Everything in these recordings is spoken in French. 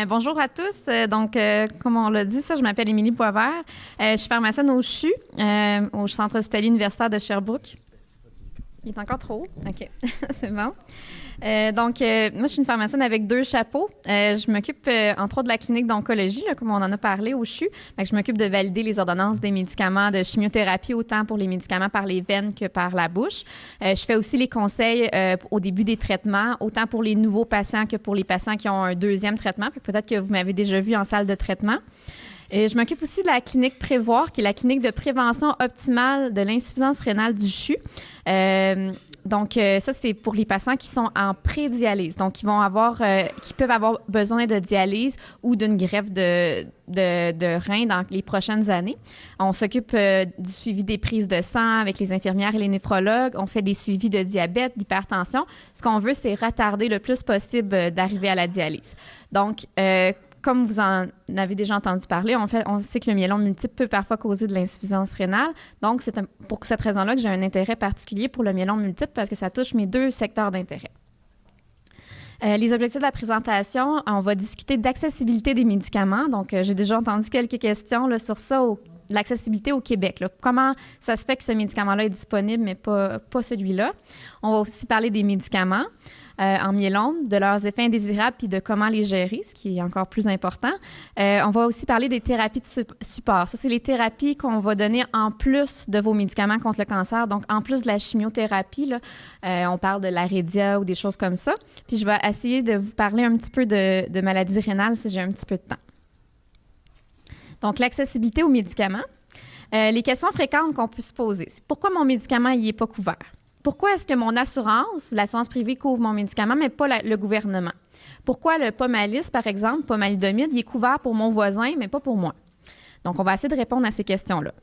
Bonjour à tous. Comme on l'a dit, je m'appelle Émilie Boisvert. Je suis pharmacienne au CHU, au Centre hospitalier universitaire de Sherbrooke. Il est encore trop haut? OK, c'est bon. Moi, je suis une pharmacienne avec 2 chapeaux. Je m'occupe, entre autres, de la clinique d'oncologie, là, comme on en a parlé au CHU. Je m'occupe de valider les ordonnances des médicaments de chimiothérapie, autant pour les médicaments par les veines que par la bouche. Je fais aussi les conseils au début des traitements, autant pour les nouveaux patients que pour les patients qui ont un 2e traitement. Peut-être que vous m'avez déjà vu en salle de traitement. Et je m'occupe aussi de la clinique Prévoir, qui est la clinique de prévention optimale de l'insuffisance rénale du CHU. Ça, c'est pour les patients qui sont en pré-dialyse. Donc, qui peuvent avoir besoin de dialyse ou d'une greffe de rein dans les prochaines années. On s'occupe du suivi des prises de sang avec les infirmières et les néphrologues. On fait des suivis de diabète, d'hypertension. Ce qu'on veut, c'est retarder le plus possible d'arriver à la dialyse. Donc, comme vous en avez déjà entendu parler, on sait que le myélome multiple peut parfois causer de l'insuffisance rénale. Donc, c'est pour cette raison-là que j'ai un intérêt particulier pour le myélome multiple parce que ça touche mes 2 secteurs d'intérêt. Les objectifs de la présentation, on va discuter d'accessibilité des médicaments. Donc, j'ai déjà entendu quelques questions là, sur ça, l'accessibilité au Québec. Là. Comment ça se fait que ce médicament-là est disponible, mais pas celui-là? On va aussi parler des médicaments en myélome, de leurs effets indésirables puis de comment les gérer, ce qui est encore plus important. On va aussi parler des thérapies de support. Ça, c'est les thérapies qu'on va donner en plus de vos médicaments contre le cancer. Donc, en plus de la chimiothérapie, là, on parle de l'Arédia ou des choses comme ça. Puis, je vais essayer de vous parler un petit peu de maladies rénales si j'ai un petit peu de temps. Donc, l'accessibilité aux médicaments. Les questions fréquentes qu'on peut se poser, c'est pourquoi mon médicament n'est pas couvert? Pourquoi est-ce que mon assurance, l'assurance privée, couvre mon médicament, mais pas le gouvernement? Pourquoi le Pomalyst, par exemple, pomalidomide, il est couvert pour mon voisin, mais pas pour moi? Donc, on va essayer de répondre à ces questions-là.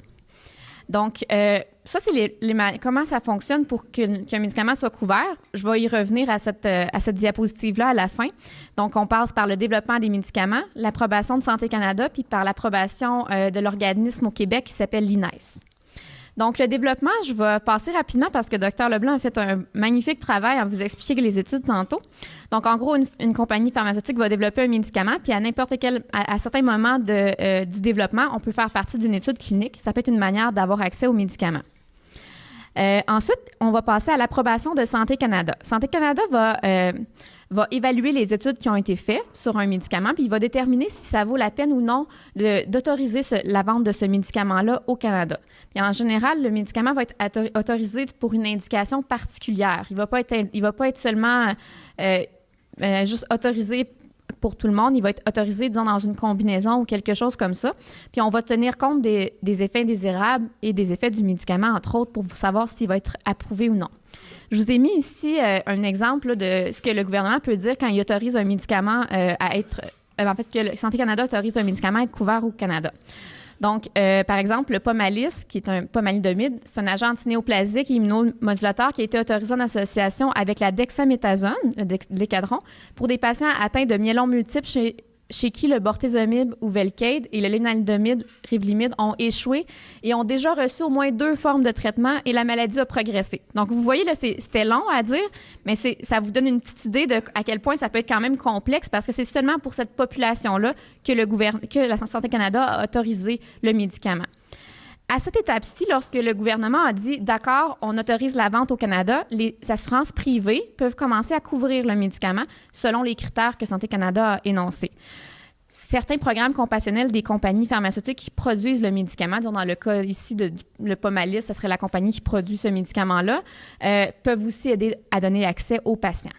Donc, ça, c'est comment ça fonctionne pour qu'un médicament soit couvert. Je vais y revenir à cette diapositive-là à la fin. Donc, on passe par le développement des médicaments, l'approbation de Santé Canada, puis par l'approbation de l'organisme au Québec qui s'appelle l'INES. Donc, le développement, je vais passer rapidement parce que Dr Leblanc a fait un magnifique travail à vous expliquer les études tantôt. Donc, en gros, une compagnie pharmaceutique va développer un médicament, puis à certains moments du développement, on peut faire partie d'une étude clinique. Ça peut être une manière d'avoir accès au médicament. Ensuite, on va passer à l'approbation de Santé Canada. Santé Canada va évaluer les études qui ont été faites sur un médicament, puis il va déterminer si ça vaut la peine ou non d'autoriser la vente de ce médicament-là au Canada. Puis en général, le médicament va être autorisé pour une indication particulière. Il ne va pas être seulement juste autorisé pour tout le monde. Il va être autorisé, disons, dans une combinaison ou quelque chose comme ça. Puis on va tenir compte des effets indésirables et des effets du médicament, entre autres, pour savoir s'il va être approuvé ou non. Je vous ai mis ici un exemple là, de ce que le gouvernement peut dire quand il autorise un médicament à être... que Santé Canada autorise un médicament à être couvert au Canada. Donc, par exemple, le Pomalyst, qui est un pomalidomide, c'est un agent antinéoplasique et immunomodulateur qui a été autorisé en association avec la dexaméthasone, le Decadron, pour des patients atteints de myélome multiple chez qui le bortezomib ou Velcade et le lénaludomide, Revlimid ont échoué et ont déjà reçu au moins 2 formes de traitement et la maladie a progressé. Donc, vous voyez, là, c'était long à dire, mais ça vous donne une petite idée de à quel point ça peut être quand même complexe parce que c'est seulement pour cette population-là que la Santé Canada a autorisé le médicament. À cette étape-ci, lorsque le gouvernement a dit « D'accord, on autorise la vente au Canada », les assurances privées peuvent commencer à couvrir le médicament selon les critères que Santé Canada a énoncés. Certains programmes compassionnels des compagnies pharmaceutiques qui produisent le médicament, dans le cas ici le Pomalyst, ce serait la compagnie qui produit ce médicament-là, peuvent aussi aider à donner accès aux patients.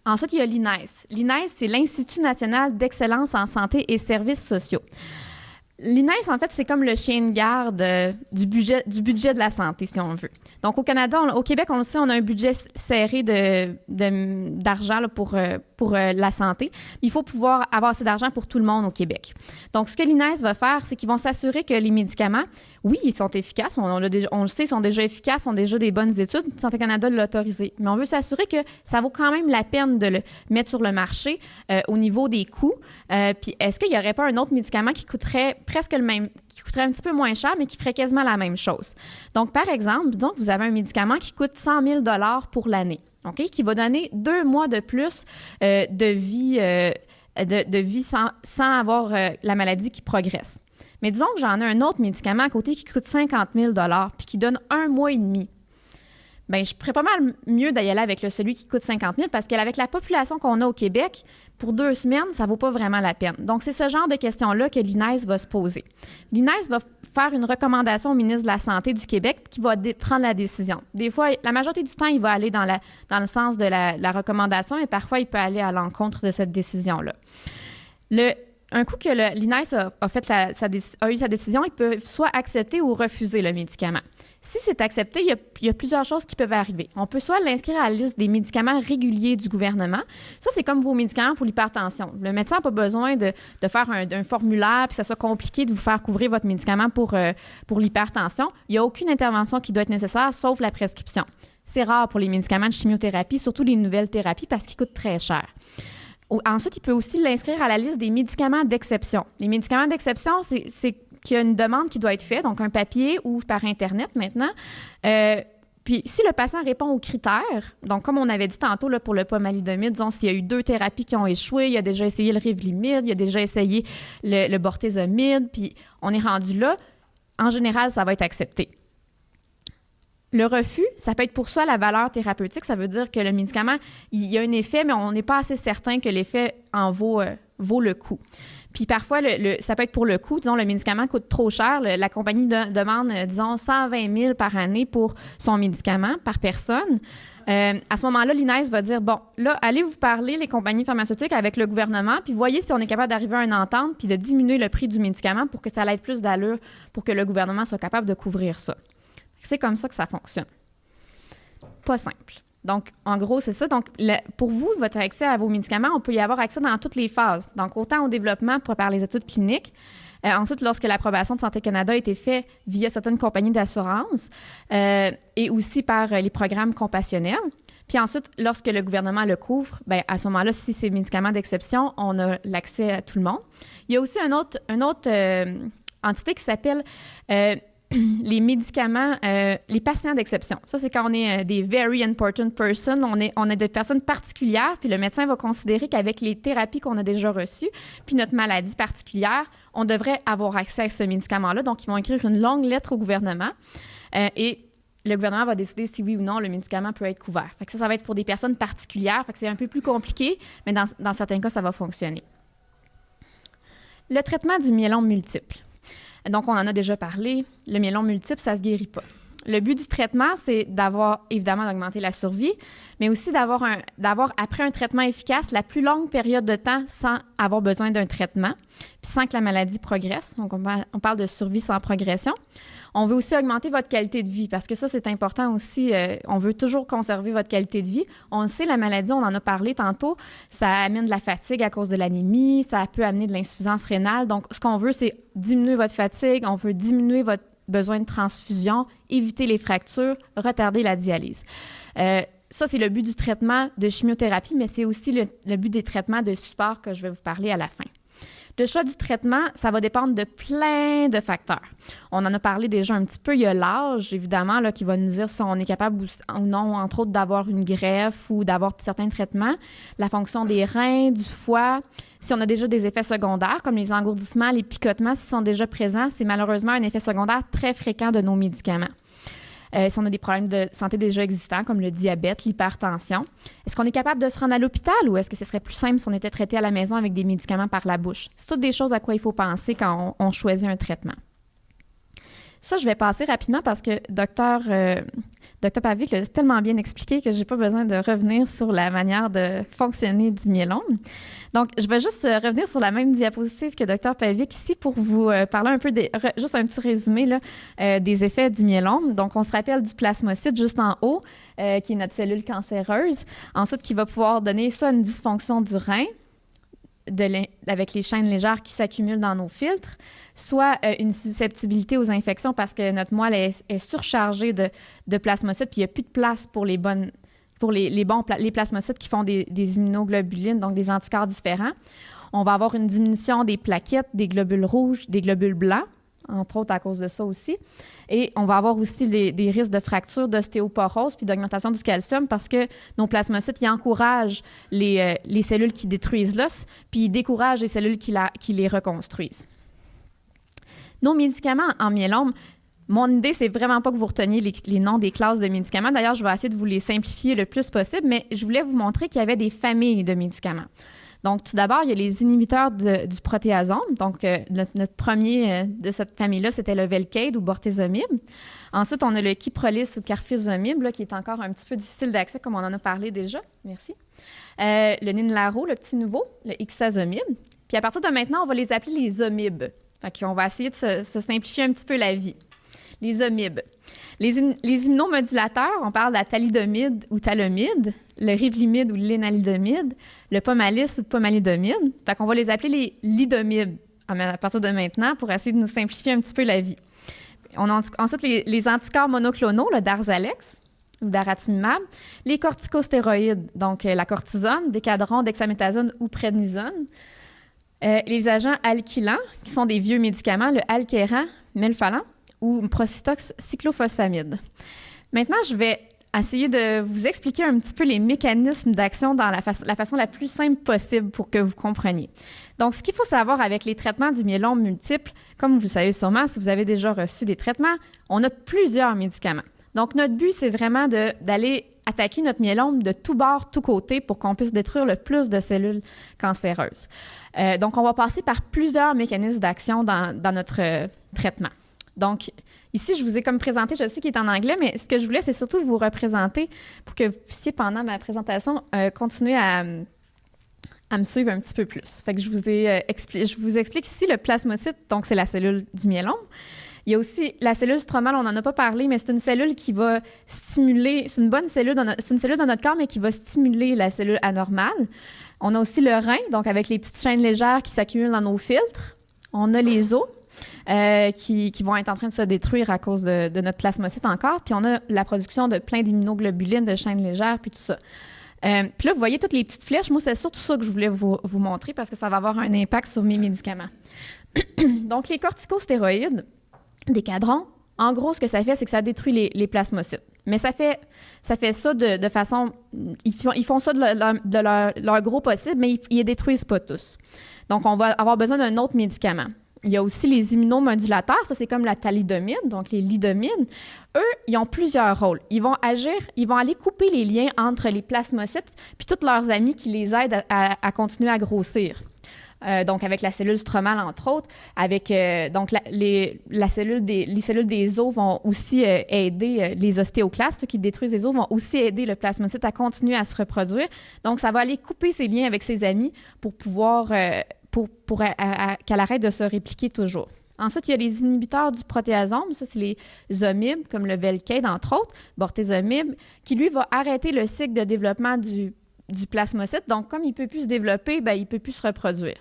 Ensuite, il y a l'INES. L'INES, c'est l'Institut national d'excellence en santé et services sociaux. L'INES, en fait, c'est comme le chien de garde du budget de la santé, si on veut. Donc, au Canada, au Québec, on le sait, on a un budget serré d'argent là, pour la santé. Il faut pouvoir avoir assez d'argent pour tout le monde au Québec. Donc, ce que l'INES va faire, c'est qu'ils vont s'assurer que les médicaments, oui, ils sont efficaces, on le sait, ils sont déjà efficaces, sont déjà des bonnes études. Santé Canada l'a autorisé. Mais on veut s'assurer que ça vaut quand même la peine de le mettre sur le marché au niveau des coûts. Puis, est-ce qu'il n'y aurait pas un autre médicament qui coûterait presque le même, qui coûterait un petit peu moins cher, mais qui ferait quasiment la même chose? Donc, par exemple, disons que vous avez un médicament qui coûte 100 000 $ pour l'année, OK, qui va donner 2 mois de plus de vie de vie sans avoir la maladie qui progresse. Mais disons que j'en ai un autre médicament à côté qui coûte 50 000 puis qui donne 1 mois et demi. Bien, je ferais pas mal mieux d'y aller avec celui qui coûte 50 000 parce qu'avec la population qu'on a au Québec, pour 2 semaines, ça vaut pas vraiment la peine. Donc, c'est ce genre de questions-là que l'INES va se poser. L'INES va faire une recommandation au ministre de la Santé du Québec qui va prendre la décision. Des fois, la majorité du temps, il va aller dans le sens de la recommandation, mais parfois, il peut aller à l'encontre de cette décision-là. Un coup que l'INES a eu sa décision, ils peuvent soit accepter ou refuser le médicament. Si c'est accepté, il y a plusieurs choses qui peuvent arriver. On peut soit l'inscrire à la liste des médicaments réguliers du gouvernement. Ça, c'est comme vos médicaments pour l'hypertension. Le médecin n'a pas besoin de faire un formulaire puis que ça soit compliqué de vous faire couvrir votre médicament pour l'hypertension. Il n'y a aucune intervention qui doit être nécessaire, sauf la prescription. C'est rare pour les médicaments de chimiothérapie, surtout les nouvelles thérapies, parce qu'ils coûtent très cher. Ensuite, il peut aussi l'inscrire à la liste des médicaments d'exception. Les médicaments d'exception, c'est qu'il y a une demande qui doit être faite, donc un papier ou par Internet maintenant. Puis, si le patient répond aux critères, donc comme on avait dit tantôt là, pour le pomalidomide, disons s'il y a eu 2 thérapies qui ont échoué, il a déjà essayé le Revlimid, il a déjà essayé le bortezomib, puis on est rendu là, en général, ça va être accepté. Le refus, ça peut être pour soi la valeur thérapeutique. Ça veut dire que le médicament, il y a un effet, mais on n'est pas assez certain que l'effet en vaut le coût. Puis parfois, ça peut être pour le coût. Disons, le médicament coûte trop cher. La compagnie demande, disons, 120 000 par année pour son médicament, par personne. À ce moment-là, l'INES va dire, bon, là, allez vous parler, les compagnies pharmaceutiques, avec le gouvernement, puis voyez si on est capable d'arriver à une entente, puis de diminuer le prix du médicament pour que ça ait plus d'allure, pour que le gouvernement soit capable de couvrir ça. C'est comme ça que ça fonctionne. Pas simple. Donc, en gros, c'est ça. Donc, pour vous, votre accès à vos médicaments, on peut y avoir accès dans toutes les phases. Donc, autant au développement par les études cliniques, ensuite, lorsque l'approbation de Santé Canada a été faite via certaines compagnies d'assurance et aussi par les programmes compassionnels. Puis ensuite, lorsque le gouvernement le couvre, bien, à ce moment-là, si c'est médicaments d'exception, on a l'accès à tout le monde. Il y a aussi une autre entité qui s'appelle les médicaments, les patients d'exception. Ça, c'est quand on est des very important persons, on est des personnes particulières, puis le médecin va considérer qu'avec les thérapies qu'on a déjà reçues, puis notre maladie particulière, on devrait avoir accès à ce médicament-là. Donc, ils vont écrire une longue lettre au gouvernement et le gouvernement va décider si oui ou non le médicament peut être couvert. Fait que ça va être pour des personnes particulières. Fait que c'est un peu plus compliqué, mais dans certains cas, ça va fonctionner. Le traitement du myélome multiple. Donc, on en a déjà parlé. Le myélome multiple, ça ne se guérit pas. Le but du traitement, c'est évidemment, d'augmenter la survie, mais aussi d'avoir, après un traitement efficace, la plus longue période de temps sans avoir besoin d'un traitement, puis sans que la maladie progresse. Donc, on parle de survie sans progression. On veut aussi augmenter votre qualité de vie, parce que ça, c'est important aussi. On veut toujours conserver votre qualité de vie. On le sait, la maladie, on en a parlé tantôt, ça amène de la fatigue à cause de l'anémie, ça peut amener de l'insuffisance rénale. Donc, ce qu'on veut, c'est diminuer votre fatigue, on veut diminuer votre besoin de transfusion, éviter les fractures, retarder la dialyse. Ça, c'est le but du traitement de chimiothérapie, mais c'est aussi le but des traitements de support que je vais vous parler à la fin. Le choix du traitement, ça va dépendre de plein de facteurs. On en a parlé déjà un petit peu. Il y a l'âge, évidemment, là, qui va nous dire si on est capable ou non, entre autres, d'avoir une greffe ou d'avoir certains traitements. La fonction des reins, du foie. Si on a déjà des effets secondaires, comme les engourdissements, les picotements, s'ils sont déjà présents, c'est malheureusement un effet secondaire très fréquent de nos médicaments. Si on a des problèmes de santé déjà existants, comme le diabète, l'hypertension, est-ce qu'on est capable de se rendre à l'hôpital ou est-ce que ce serait plus simple si on était traité à la maison avec des médicaments par la bouche? C'est toutes des choses à quoi il faut penser quand on choisit un traitement. Ça, je vais passer rapidement parce que Dr. Pavlik l'a tellement bien expliqué que je n'ai pas besoin de revenir sur la manière de fonctionner du myélome. Donc, je vais juste revenir sur la même diapositive que Dr. Pavlik ici pour vous parler un peu, juste un petit résumé là, des effets du myélome. Donc, on se rappelle du plasmocyte juste en haut, qui est notre cellule cancéreuse. Ensuite, qui va pouvoir donner soit une dysfonction du rein, avec les chaînes légères qui s'accumulent dans nos filtres, soit une susceptibilité aux infections parce que notre moelle est surchargée de plasmocytes, puis il n'y a plus de place pour les plasmocytes qui font des immunoglobulines, donc des anticorps différents. On va avoir une diminution des plaquettes, des globules rouges, des globules blancs. entre autres à cause de ça aussi. Et on va avoir aussi des risques de fracture, d'ostéoporose puis d'augmentation du calcium parce que nos plasmocytes, ils encouragent les cellules qui détruisent l'os puis ils découragent les cellules qui les reconstruisent. Nos médicaments en myélome, mon idée, c'est vraiment pas que vous reteniez les noms des classes de médicaments. D'ailleurs, je vais essayer de vous les simplifier le plus possible, mais je voulais vous montrer qu'il y avait des familles de médicaments. Donc, tout d'abord, il y a les inhibiteurs du protéasome. Donc, notre premier de cette famille-là, c'était le Velcade ou bortezomib. Ensuite, on a le Kyprolis ou carfilzomib, là, qui est encore un petit peu difficile d'accès, comme on en a parlé déjà. Merci. Le Ninlaro, le petit nouveau, le ixazomib. Puis, à partir de maintenant, on va les appeler les omibs. Fait qu'on va essayer de se simplifier un petit peu la vie. Les omibs. Les immunomodulateurs, on parle de la thalidomide ou talomide, le rivlimide ou l'énalidomide, le pomalis ou pomalidomide. Fait qu'on va les appeler les lidomibs à partir de maintenant pour essayer de nous simplifier un petit peu la vie. On a ensuite les anticorps monoclonaux, le Darzalex ou daratumumab, les corticostéroïdes, donc la cortisone, décadron, dexaméthasone ou prednisone, les agents alkylants, qui sont des vieux médicaments, le Alkéran, Melphalan, ou Procitox cyclophosphamide. Maintenant, je vais essayer de vous expliquer un petit peu les mécanismes d'action dans la façon la plus simple possible pour que vous compreniez. Donc, ce qu'il faut savoir avec les traitements du myélome multiple, comme vous savez sûrement, si vous avez déjà reçu des traitements, on a plusieurs médicaments. Donc, notre but, c'est vraiment d'aller attaquer notre myélome de tous bords, tous côtés, pour qu'on puisse détruire le plus de cellules cancéreuses. Donc, on va passer par plusieurs mécanismes d'action dans notre traitement. Donc, ici, je vous ai comme présenté, je sais qu'il est en anglais, mais ce que je voulais, c'est surtout vous représenter pour que vous puissiez, pendant ma présentation, continuer à me suivre un petit peu plus. Fait que je vous explique ici le plasmocyte, donc c'est la cellule du myélome. Il y a aussi la cellule stromale, on n'en a pas parlé, mais c'est une cellule qui va stimuler, c'est une bonne cellule, c'est une cellule dans notre corps, mais qui va stimuler la cellule anormale. On a aussi le rein, donc avec les petites chaînes légères qui s'accumulent dans nos filtres. On a les os qui vont être en train de se détruire à cause de notre plasmocyte encore. Puis on a la production de plein d'immunoglobulines, de chaînes légères, puis tout ça. Puis là, vous voyez toutes les petites flèches. Moi, c'est surtout ça que je voulais vous montrer parce que ça va avoir un impact sur mes médicaments. Donc, les corticostéroïdes, décadron, en gros, ce que ça fait, c'est que ça détruit les plasmocytes. Mais ça fait ça de façon... Ils font ça de leur gros possible, mais ils les détruisent pas tous. Donc, on va avoir besoin d'un autre médicament. Il y a aussi les immunomodulateurs, ça c'est comme la thalidomide, donc les lidomides. Eux, ils ont plusieurs rôles. Ils vont aller couper les liens entre les plasmocytes puis tous leurs amis qui les aident à continuer à grossir. Donc avec la cellule stromale entre autres, avec donc les cellules des os vont aussi aider les ostéoclastes, ceux qui détruisent les os vont aussi aider le plasmocyte à continuer à se reproduire. Donc ça va aller couper ses liens avec ses amis pour pouvoir qu'elle arrête de se répliquer toujours. Ensuite, il y a les inhibiteurs du protéasome. Ça, c'est les omibs, comme le Velcade, entre autres, bortezomib, qui, lui, va arrêter le cycle de développement du plasmocyte. Donc, comme il ne peut plus se développer, il ne peut plus se reproduire.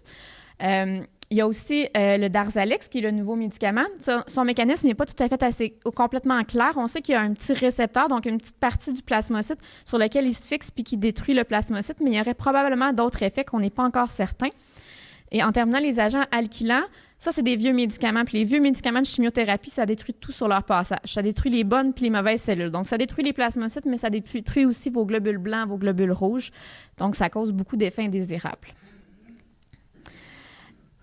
Il y a aussi le Darzalex, qui est le nouveau médicament. Son mécanisme n'est pas tout à fait complètement clair. On sait qu'il y a un petit récepteur, donc une petite partie du plasmocyte sur lequel il se fixe puis qui détruit le plasmocyte, mais il y aurait probablement d'autres effets qu'on n'est pas encore certain. Et en terminant, les agents alkylants, ça, c'est des vieux médicaments. Puis les vieux médicaments de chimiothérapie, ça détruit tout sur leur passage. Ça détruit les bonnes puis les mauvaises cellules. Donc, ça détruit les plasmocytes, mais ça détruit aussi vos globules blancs, vos globules rouges. Donc, ça cause beaucoup d'effets indésirables.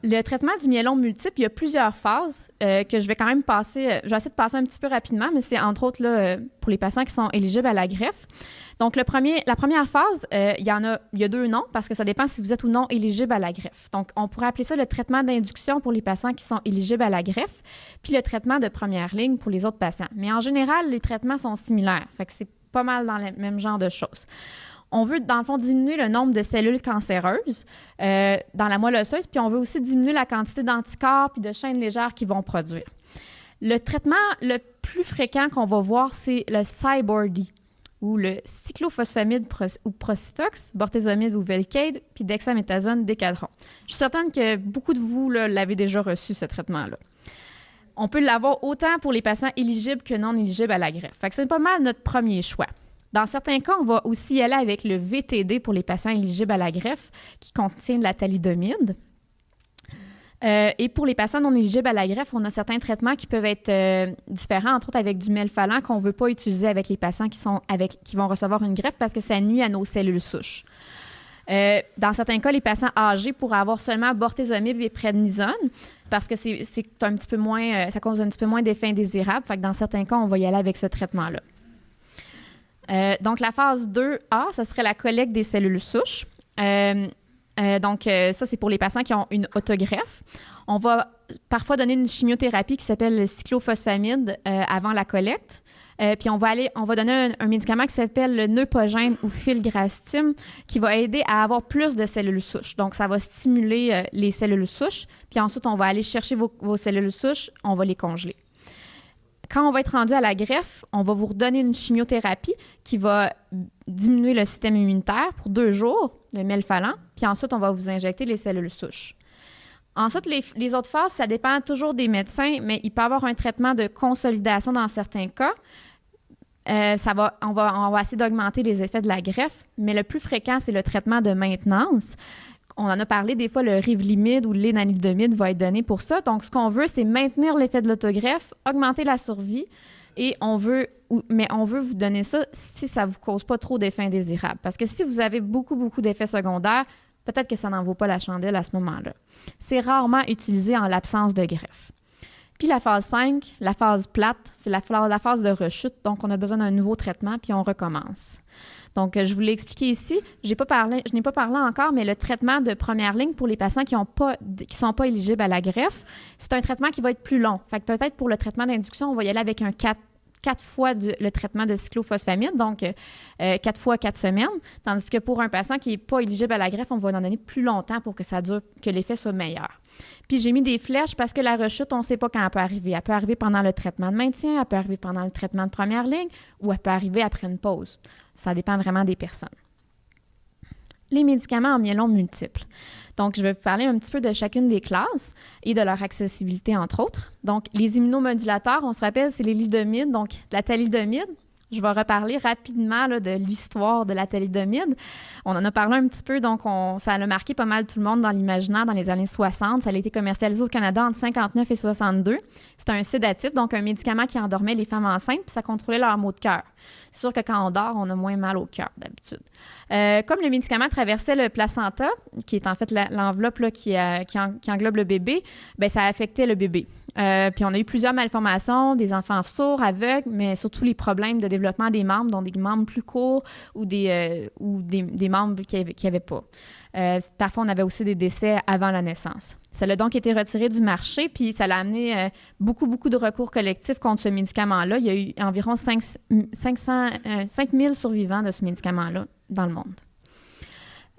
Le traitement du myélome multiple, il y a plusieurs phases que je vais quand même passer. Je vais essayer de passer un petit peu rapidement, mais c'est entre autres là, pour les patients qui sont éligibles à la greffe. Donc, la première phase, il y a deux noms parce que ça dépend si vous êtes ou non éligible à la greffe. Donc, on pourrait appeler ça le traitement d'induction pour les patients qui sont éligibles à la greffe, puis le traitement de première ligne pour les autres patients. Mais en général, les traitements sont similaires. Fait que c'est pas mal dans le même genre de choses. On veut, dans le fond, diminuer le nombre de cellules cancéreuses dans la moelle osseuse, puis on veut aussi diminuer la quantité d'anticorps puis de chaînes légères qu'ils vont produire. Le traitement le plus fréquent qu'on va voir, c'est le Cybordi, ou le cyclophosphamide ou Procitox, bortezomib ou Velcade, puis dexaméthasone, décadron. Je suis certaine que beaucoup de vous là, l'avez déjà reçu, ce traitement-là. On peut l'avoir autant pour les patients éligibles que non éligibles à la greffe. Fait que c'est pas mal notre premier choix. Dans certains cas, on va aussi y aller avec le VTD pour les patients éligibles à la greffe, qui contient de la thalidomide. Et pour les patients non éligibles à la greffe, on a certains traitements qui peuvent être différents, entre autres avec du melphalan qu'on ne veut pas utiliser avec les patients qui vont recevoir une greffe parce que ça nuit à nos cellules souches. Dans certains cas, les patients âgés pourraient avoir seulement bortezomib et prednisone parce que c'est un petit peu moins, ça cause un petit peu moins d'effets indésirables. Fait que dans certains cas, on va y aller avec ce traitement-là. Donc, la phase 2A, ça serait la collecte des cellules souches. Donc, ça, c'est pour les patients qui ont une autogreffe. On va parfois donner une chimiothérapie qui s'appelle le cyclophosphamide avant la collecte. Puis on va donner un médicament qui s'appelle le Neupogène ou filgrastim qui va aider à avoir plus de cellules souches. Donc, ça va stimuler les cellules souches. Puis ensuite, on va aller chercher vos cellules souches, on va les congeler. Quand on va être rendu à la greffe, on va vous redonner une chimiothérapie qui va diminuer le système immunitaire pour 2 jours, le melphalan, puis ensuite, on va vous injecter les cellules souches. Ensuite, les autres phases, ça dépend toujours des médecins, mais il peut y avoir un traitement de consolidation dans certains cas. On va essayer d'augmenter les effets de la greffe, mais le plus fréquent, c'est le traitement de maintenance. On en a parlé, des fois, le Revlimid ou l'énalidomide va être donné pour ça. Donc, ce qu'on veut, c'est maintenir l'effet de l'autogreffe, augmenter la survie, mais on veut vous donner ça si ça ne vous cause pas trop d'effets indésirables. Parce que si vous avez beaucoup, beaucoup d'effets secondaires, peut-être que ça n'en vaut pas la chandelle à ce moment-là. C'est rarement utilisé en l'absence de greffe. Puis la phase 5, la phase plate, c'est la phase de rechute. Donc, on a besoin d'un nouveau traitement, puis on recommence. Donc, je vous l'ai expliqué ici. Je n'ai pas parlé encore, mais le traitement de première ligne pour les patients qui ne sont pas éligibles à la greffe, c'est un traitement qui va être plus long. Fait que peut-être pour le traitement d'induction, on va y aller avec un 4 fois le traitement de cyclophosphamide, donc 4 fois 4 semaines. Tandis que pour un patient qui n'est pas éligible à la greffe, on va en donner plus longtemps pour que ça dure, que l'effet soit meilleur. Puis j'ai mis des flèches parce que la rechute, on ne sait pas quand elle peut arriver. Elle peut arriver pendant le traitement de maintien, elle peut arriver pendant le traitement de première ligne ou elle peut arriver après une pause. Ça dépend vraiment des personnes. Les médicaments en myélome multiple. Donc, je vais vous parler un petit peu de chacune des classes et de leur accessibilité, entre autres. Donc, les immunomodulateurs, on se rappelle, c'est les lidomides, donc la thalidomide. Je vais reparler rapidement là, de l'histoire de la thalidomide. On en a parlé un petit peu, donc ça a marqué pas mal tout le monde dans l'imaginaire dans les années 60. Ça a été commercialisé au Canada entre 59 et 62. C'était un sédatif, donc un médicament qui endormait les femmes enceintes, puis ça contrôlait leur maux de cœur. C'est sûr que quand on dort, on a moins mal au cœur d'habitude. Comme le médicament traversait le placenta, qui est en fait l'enveloppe là, qui englobe le bébé, bien, ça affectait le bébé. Puis on a eu plusieurs malformations, des enfants sourds, aveugles, mais surtout les problèmes de développement des membres, dont des membres plus courts ou des membres qui n'avaient pas. Parfois, on avait aussi des décès avant la naissance. Ça a donc été retiré du marché, puis ça a amené beaucoup, beaucoup de recours collectifs contre ce médicament-là. Il y a eu environ 5000 survivants de ce médicament-là dans le monde.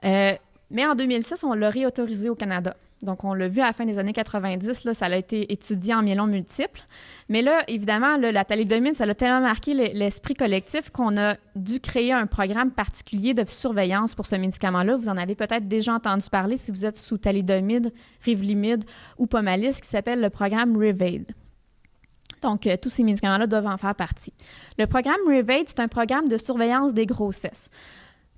Mais en 2006, on l'a réautorisé au Canada. Donc, on l'a vu à la fin des années 90, là, ça a été étudié en myélome multiple. Mais là, évidemment, là, la thalidomide, ça a tellement marqué l'esprit collectif qu'on a dû créer un programme particulier de surveillance pour ce médicament-là. Vous en avez peut-être déjà entendu parler si vous êtes sous thalidomide, Revlimid ou Pomalyst, qui s'appelle le programme REVAID. Donc, tous ces médicaments-là doivent en faire partie. Le programme REVAID, c'est un programme de surveillance des grossesses.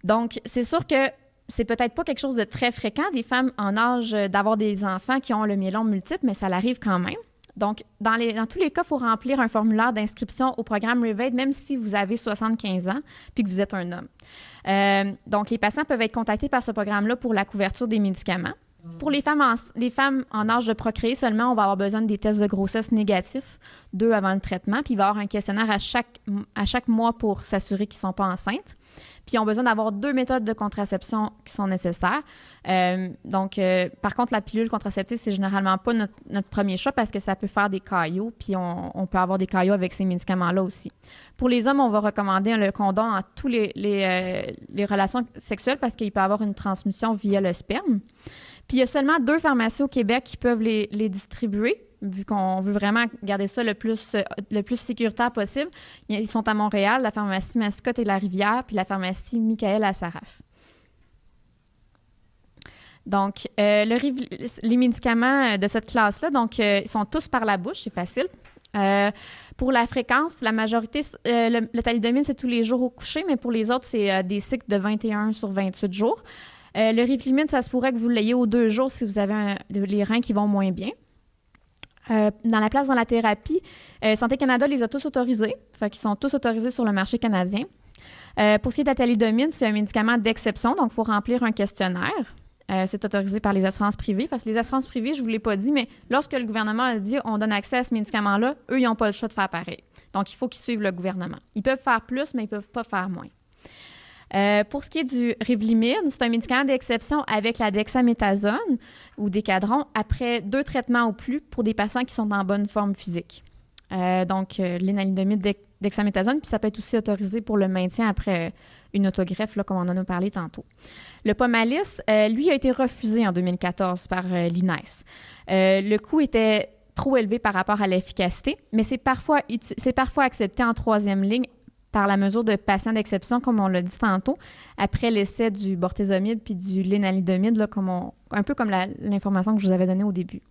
Donc, c'est sûr que c'est peut-être pas quelque chose de très fréquent, des femmes en âge d'avoir des enfants qui ont le myélome multiple, mais ça l'arrive quand même. Donc, dans tous les cas, il faut remplir un formulaire d'inscription au programme REVAID, même si vous avez 75 ans puis que vous êtes un homme. Donc, les patients peuvent être contactés par ce programme-là pour la couverture des médicaments. Pour les femmes en âge de procréer seulement, on va avoir besoin des tests de grossesse négatifs, 2 avant le traitement, puis il va y avoir un questionnaire à chaque mois pour s'assurer qu'ils ne sont pas enceintes. Puis, ils ont besoin d'avoir 2 méthodes de contraception qui sont nécessaires. Par contre, la pilule contraceptive, c'est généralement pas notre premier choix parce que ça peut faire des caillots, puis on peut avoir des caillots avec ces médicaments-là aussi. Pour les hommes, on va recommander le condom en tous les relations sexuelles parce qu'il peut y avoir une transmission via le sperme. Puis, il y a seulement 2 pharmacies au Québec qui peuvent les distribuer, vu qu'on veut vraiment garder ça le plus sécuritaire possible. Ils sont à Montréal, la pharmacie Mascotte et la Rivière, puis la pharmacie Michael à Saraf. Donc, les médicaments de cette classe-là, donc, ils sont tous par la bouche, c'est facile. Pour la fréquence, la majorité, le thalidomide, c'est tous les jours au coucher, mais pour les autres, c'est des cycles de 21 sur 28 jours. Le Revlimid, ça se pourrait que vous l'ayez aux 2 jours si vous avez les reins qui vont moins bien. Dans la place dans la thérapie, Santé Canada les a tous autorisés. Fait qu'ils sont tous autorisés sur le marché canadien. Pour ce qui est de la thalidomide, c'est un médicament d'exception, donc il faut remplir un questionnaire. C'est autorisé par les assurances privées, parce que les assurances privées, je ne vous l'ai pas dit, mais lorsque le gouvernement a dit on donne accès à ce médicament-là, eux, ils n'ont pas le choix de faire pareil. Donc, il faut qu'ils suivent le gouvernement. Ils peuvent faire plus, mais ils ne peuvent pas faire moins. Pour ce qui est du Revlimid, c'est un médicament d'exception avec la dexaméthasone ou Decadron après 2 traitements ou plus pour des patients qui sont en bonne forme physique. Donc, l'énalidomide, dexaméthasone, puis ça peut être aussi autorisé pour le maintien après une autogreffe, là, comme on en a parlé tantôt. Le Pomalyst, lui, a été refusé en 2014 par l'INES. Le coût était trop élevé par rapport à l'efficacité, mais c'est parfois accepté en 3e ligne par la mesure de patient d'exception, comme on l'a dit tantôt, après l'essai du bortezomib puis du lénalidomide, là, un peu comme l'information que je vous avais donnée au début.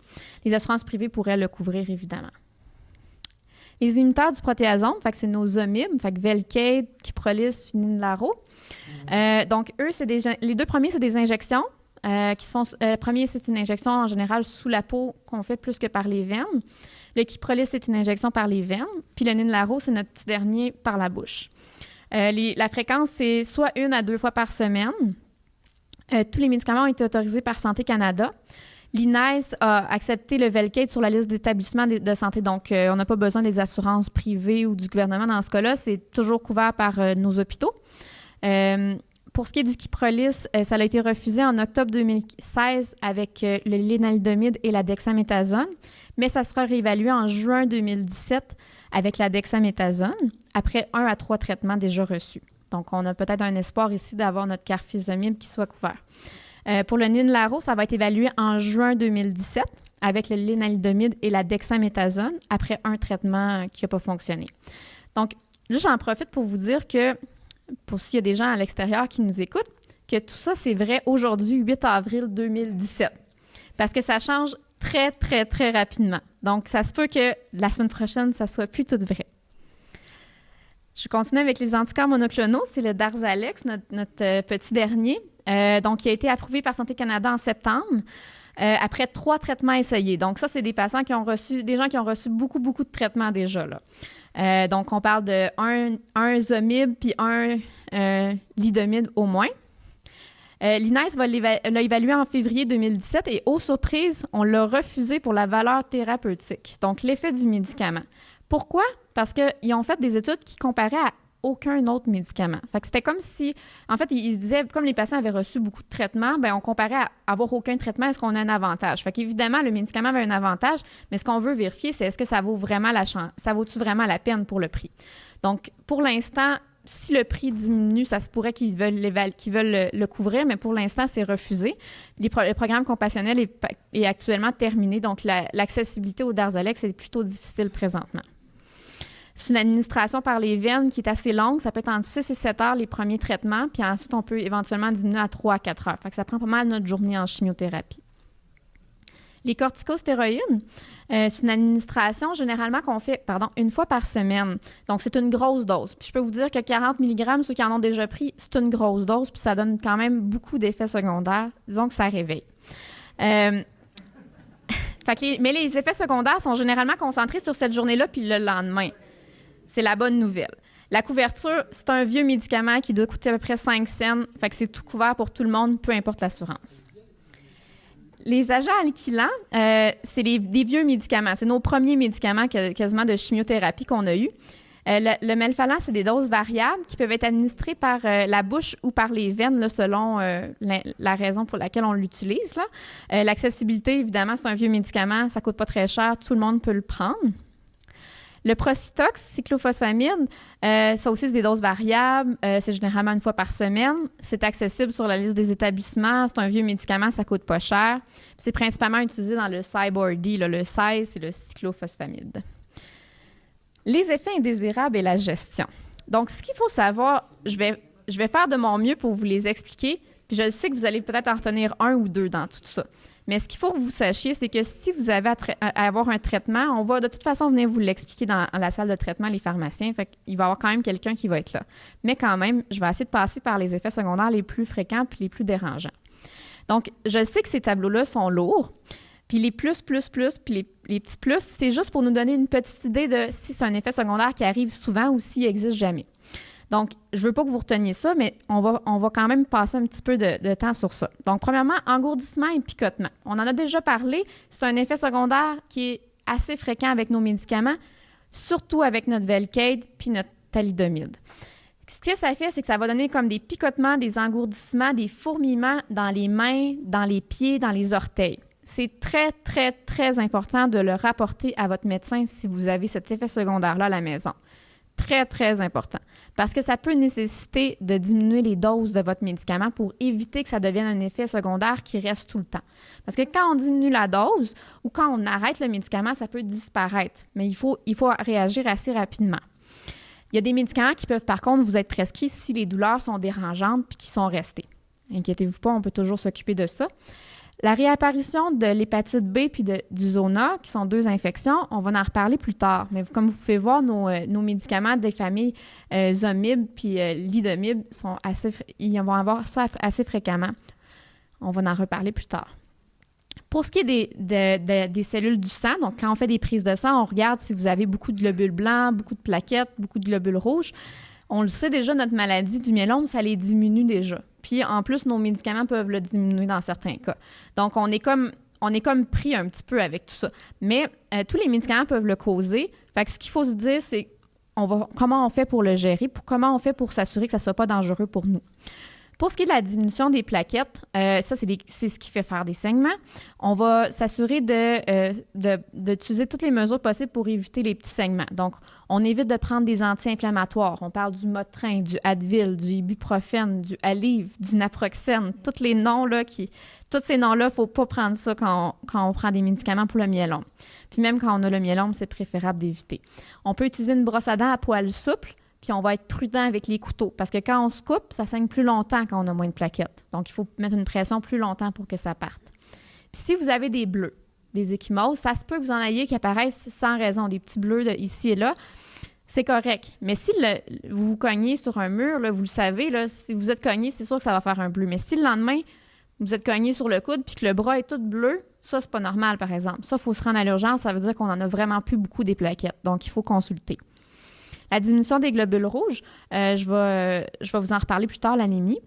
Les assurances privées pourraient le couvrir, évidemment. Les inhibiteurs du protéasome, fait que c'est nos omib, fait que Velcade, Kyprolis, Ninlaro. Donc, eux, les 2 premiers, c'est des injections qui se font. Le premier, c'est une injection en général sous la peau qu'on fait plus que par les veines. Le Kyprolis, c'est une injection par les veines. Puis le Ninlaro, c'est notre petit dernier par la bouche. La fréquence, c'est soit 1 à 2 fois par semaine. Tous les médicaments ont été autorisés par Santé Canada. L'INES a accepté le Velcade sur la liste d'établissements de santé. Donc, on n'a pas besoin des assurances privées ou du gouvernement dans ce cas-là. C'est toujours couvert par nos hôpitaux. Pour ce qui est du Kyprolis, ça a été refusé en octobre 2016 avec le lénalidomide et la dexaméthasone, mais ça sera réévalué en juin 2017 avec la dexaméthasone après 1 à 3 traitements déjà reçus. Donc, on a peut-être un espoir ici d'avoir notre carfilzomib qui soit couvert. Pour le Ninlaro, ça va être évalué en juin 2017 avec le lénalidomide et la dexaméthasone après un traitement qui n'a pas fonctionné. Donc, là, j'en profite pour vous dire que, pour s'il y a des gens à l'extérieur qui nous écoutent, que tout ça, c'est vrai aujourd'hui, 8 avril 2017. Parce que ça change très, très, très rapidement. Donc, ça se peut que la semaine prochaine, ça soit plus tout vrai. Je continue avec les anticorps monoclonaux. C'est le Darzalex, notre petit dernier. Donc, qui a été approuvé par Santé Canada en septembre, après 3 traitements essayés. Donc, ça, c'est des patients des gens qui ont reçu beaucoup, beaucoup de traitements déjà, là. Donc, on parle de un zomib puis un lidomide au moins. L'INES l'a évalué en février 2017 et, aux surprises, on l'a refusé pour la valeur thérapeutique, donc l'effet du médicament. Pourquoi? Parce qu'ils ont fait des études qui comparaient à aucun autre médicament. Fait que c'était comme si, en fait, ils se disaient, comme les patients avaient reçu beaucoup de traitements, bien, on comparait à avoir aucun traitement, est-ce qu'on a un avantage? Fait qu'évidemment, le médicament avait un avantage, mais ce qu'on veut vérifier, c'est est-ce que ça vaut vraiment ça vaut-tu vraiment la peine pour le prix? Donc, pour l'instant, si le prix diminue, ça se pourrait qu'ils veulent le couvrir, mais pour l'instant, c'est refusé. Le programme compassionnel est actuellement terminé, donc l'accessibilité au Darzalex est plutôt difficile présentement. C'est une administration par les veines qui est assez longue. Ça peut être entre 6 et 7 heures les premiers traitements, puis ensuite, on peut éventuellement diminuer à 3 à 4 heures. Fait que ça prend pas mal notre journée en chimiothérapie. Les corticostéroïdes, c'est une administration généralement qu'on fait une fois par semaine. Donc, c'est une grosse dose. Puis je peux vous dire que 40 mg, ceux qui en ont déjà pris, c'est une grosse dose, puis ça donne quand même beaucoup d'effets secondaires. Disons que ça réveille. Mais les effets secondaires sont généralement concentrés sur cette journée-là puis le lendemain. C'est la bonne nouvelle. La couverture, c'est un vieux médicament qui doit coûter à peu près 5 cents. Fait que c'est tout couvert pour tout le monde, peu importe l'assurance. Les agents alkylants, c'est des vieux médicaments. C'est nos premiers médicaments quasiment de chimiothérapie qu'on a eus. Le melphalan, c'est des doses variables qui peuvent être administrées par la bouche ou par les veines, là, selon la raison pour laquelle on l'utilise. L'accessibilité, évidemment, c'est un vieux médicament. Ça ne coûte pas très cher. Tout le monde peut le prendre. Le Procitox, cyclophosphamide, ça aussi, c'est des doses variables. C'est généralement 1 fois par semaine. C'est accessible sur la liste des établissements. C'est un vieux médicament, ça coûte pas cher. Puis c'est principalement utilisé dans le Cybordi. Le Cy, c'est le cyclophosphamide. Les effets indésirables et la gestion. Donc, ce qu'il faut savoir, je vais faire de mon mieux pour vous les expliquer. Puis je sais que vous allez peut-être en retenir 1 ou 2 dans tout ça. Mais ce qu'il faut que vous sachiez, c'est que si vous avez à avoir un traitement, on va de toute façon venir vous l'expliquer dans la salle de traitement, les pharmaciens. Fait qu'il va y avoir quand même quelqu'un qui va être là. Mais quand même, je vais essayer de passer par les effets secondaires les plus fréquents puis les plus dérangeants. Donc, je sais que ces tableaux-là sont lourds. Puis les plus, puis les petits plus, c'est juste pour nous donner une petite idée de si c'est un effet secondaire qui arrive souvent ou s'il n'existe jamais. Donc, je ne veux pas que vous reteniez ça, mais on va quand même passer un petit peu de temps sur ça. Donc, premièrement, engourdissement et picotement. On en a déjà parlé. C'est un effet secondaire qui est assez fréquent avec nos médicaments, surtout avec notre Velcade puis notre thalidomide. Ce que ça fait, c'est que ça va donner comme des picotements, des engourdissements, des fourmillements dans les mains, dans les pieds, dans les orteils. C'est très, très, très important de le rapporter à votre médecin si vous avez cet effet secondaire-là à la maison. Très, très important. Parce que ça peut nécessiter de diminuer les doses de votre médicament pour éviter que ça devienne un effet secondaire qui reste tout le temps. Parce que quand on diminue la dose ou quand on arrête le médicament, ça peut disparaître. Mais il faut réagir assez rapidement. Il y a des médicaments qui peuvent, par contre, vous être prescrits si les douleurs sont dérangeantes puis qui sont restées. Inquiétez-vous pas, on peut toujours s'occuper de ça. La réapparition de l'hépatite B puis du zona, qui sont 2 infections, on va en reparler plus tard. Mais comme vous pouvez voir, nos médicaments des familles Zomib puis Lidomib, ils vont avoir ça assez fréquemment. On va en reparler plus tard. Pour ce qui est des cellules du sang, donc quand on fait des prises de sang, on regarde si vous avez beaucoup de globules blancs, beaucoup de plaquettes, beaucoup de globules rouges. On le sait déjà, notre maladie du myélome, ça les diminue déjà. Puis en plus, nos médicaments peuvent le diminuer dans certains cas. Donc, on est comme pris un petit peu avec tout ça. Mais tous les médicaments peuvent le causer. Fait que ce qu'il faut se dire, c'est comment on fait pour le gérer, comment on fait pour s'assurer que ça ne soit pas dangereux pour nous. Pour ce qui est de la diminution des plaquettes, ça, c'est ce qui fait faire des saignements. On va s'assurer d'utiliser toutes les mesures possibles pour éviter les petits saignements. Donc, on évite de prendre des anti-inflammatoires. On parle du Motrin, du Advil, du ibuprofène, du Aleve, du Naproxène. Tous ces noms-là, il ne faut pas prendre ça quand on prend des médicaments pour le myélome. Puis même quand on a le myélome, c'est préférable d'éviter. On peut utiliser une brosse à dents à poils souples. Puis on va être prudent avec les couteaux parce que quand on se coupe, ça saigne plus longtemps quand on a moins de plaquettes. Donc, il faut mettre une pression plus longtemps pour que ça parte. Puis si vous avez des bleus, des ecchymoses, ça se peut que vous en ayez qui apparaissent sans raison, des petits bleus ici et là. C'est correct. Mais si vous vous cognez sur un mur, là, vous le savez, là, si vous êtes cogné, c'est sûr que ça va faire un bleu. Mais si le lendemain, vous êtes cogné sur le coude puis que le bras est tout bleu, ça, c'est pas normal, par exemple. Ça, il faut se rendre à l'urgence. Ça veut dire qu'on en a vraiment plus beaucoup des plaquettes. Donc, il faut consulter. La diminution des globules rouges, je vais vous en reparler plus tard, l'anémie.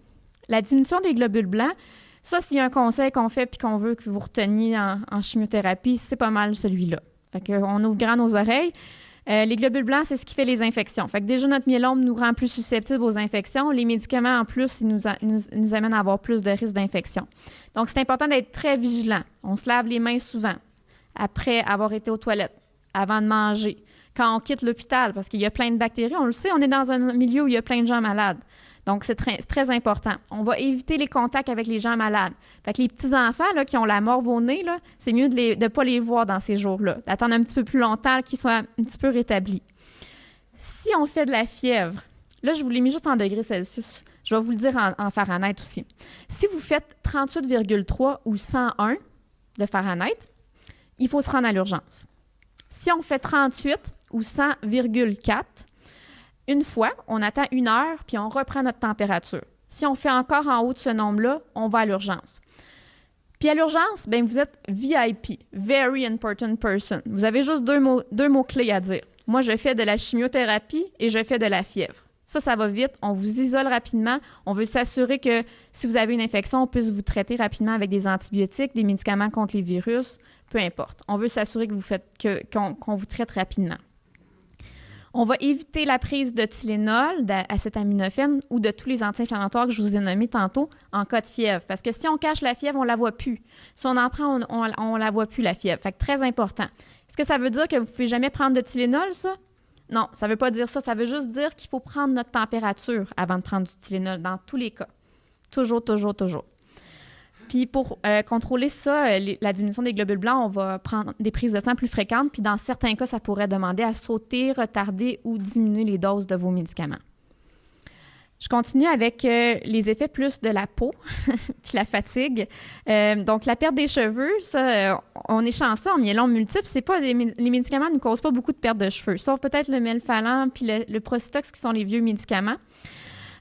La diminution des globules blancs, ça, s'il y a un conseil qu'on fait puis qu'on veut que vous reteniez en chimiothérapie, c'est pas mal celui-là. Fait qu'on ouvre grand nos oreilles. Les globules blancs, c'est ce qui fait les infections. Fait que déjà, notre myélome nous rend plus susceptibles aux infections. Les médicaments, en plus, ils nous amènent à avoir plus de risques d'infection. Donc, c'est important d'être très vigilant. On se lave les mains souvent, après avoir été aux toilettes, avant de manger, quand on quitte l'hôpital, parce qu'il y a plein de bactéries. On le sait, on est dans un milieu où il y a plein de gens malades. Donc, c'est très important. On va éviter les contacts avec les gens malades. Fait que les petits-enfants là, qui ont la morve au nez, là, c'est mieux de ne pas les voir dans ces jours-là, d'attendre un petit peu plus longtemps qu'ils soient un petit peu rétablis. Si on fait de la fièvre, là, je vous l'ai mis juste en degrés Celsius. Je vais vous le dire en Fahrenheit aussi. Si vous faites 38,3 ou 101 de Fahrenheit, il faut se rendre à l'urgence. Si on fait 38 ou 100,4, une fois, on attend 1 heure, puis on reprend notre température. Si on fait encore en haut de ce nombre-là, on va à l'urgence. Puis à l'urgence, bien, vous êtes VIP, Very Important Person. Vous avez juste deux mots-clés à dire. Moi, je fais de la chimiothérapie et je fais de la fièvre. Ça va vite. On vous isole rapidement. On veut s'assurer que si vous avez une infection, on puisse vous traiter rapidement avec des antibiotiques, des médicaments contre les virus, peu importe. On veut s'assurer qu'on vous traite rapidement. On va éviter la prise de Tylenol, d'acétaminophène ou de tous les anti-inflammatoires que je vous ai nommés tantôt en cas de fièvre. Parce que si on cache la fièvre, on ne la voit plus. Si on en prend, on la voit plus, la fièvre. Fait que très important. Est-ce que ça veut dire que vous ne pouvez jamais prendre de Tylenol, ça? Non, ça ne veut pas dire ça. Ça veut juste dire qu'il faut prendre notre température avant de prendre du Tylenol dans tous les cas. Toujours, toujours, toujours. Puis pour contrôler ça, la diminution des globules blancs, on va prendre des prises de sang plus fréquentes. Puis dans certains cas, ça pourrait demander à sauter, retarder ou diminuer les doses de vos médicaments. Je continue avec les effets plus de la peau, puis la fatigue. Donc, la perte des cheveux, ça, on est chanceux en myélome multiple. C'est pas les médicaments ne causent pas beaucoup de perte de cheveux, sauf peut-être le melphalan puis le Prostitox qui sont les vieux médicaments.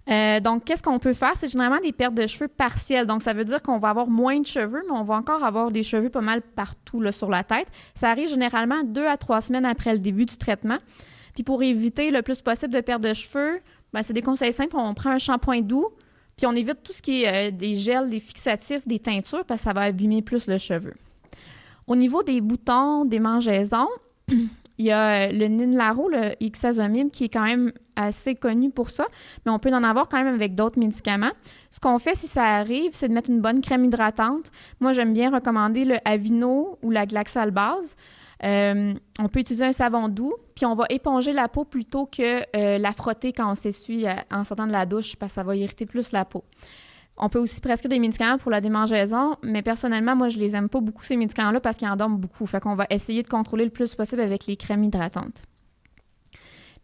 Donc, qu'est-ce qu'on peut faire? C'est généralement des pertes de cheveux partielles. Donc, ça veut dire qu'on va avoir moins de cheveux, mais on va encore avoir des cheveux pas mal partout là, sur la tête. Ça arrive généralement 2 à 3 semaines après le début du traitement. Puis pour éviter le plus possible de perte de cheveux, c'est des conseils simples. On prend un shampoing doux, puis on évite tout ce qui est des gels, des fixatifs, des teintures, parce que ça va abîmer plus le cheveu. Au niveau des boutons, des mangeaisons, il y a le Ninlaro, le ixazomib, qui est quand même assez connu pour ça, mais on peut en avoir quand même avec d'autres médicaments. Ce qu'on fait si ça arrive, c'est de mettre une bonne crème hydratante. Moi, j'aime bien recommander le Aveeno ou la Glaxalbase. On peut utiliser un savon doux, puis on va éponger la peau plutôt que la frotter quand on s'essuie en sortant de la douche, parce que ça va irriter plus la peau. On peut aussi prescrire des médicaments pour la démangeaison, mais personnellement, moi, je les aime pas beaucoup, ces médicaments-là, parce qu'ils endorment beaucoup. Fait qu'on va essayer de contrôler le plus possible avec les crèmes hydratantes.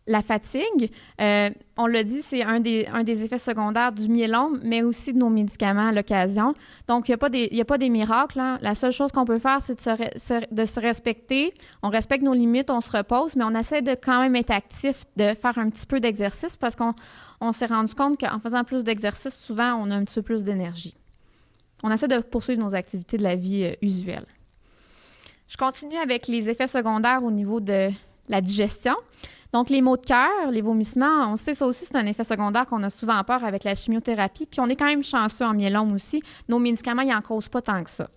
La fatigue, on l'a dit, c'est un des effets secondaires du myélome, mais aussi de nos médicaments à l'occasion. Donc, il n'y a pas des miracles. Hein. La seule chose qu'on peut faire, c'est de se respecter. On respecte nos limites, on se repose, mais on essaie de quand même être actif, de faire un petit peu d'exercice parce qu'on s'est rendu compte qu'en faisant plus d'exercice, souvent, on a un petit peu plus d'énergie. On essaie de poursuivre nos activités de la vie usuelle. Je continue avec les effets secondaires au niveau de la digestion. Donc, les maux de cœur, les vomissements, on sait ça aussi, c'est un effet secondaire qu'on a souvent peur avec la chimiothérapie. Puis, on est quand même chanceux en myélome aussi. Nos médicaments, ils n'en causent pas tant que ça.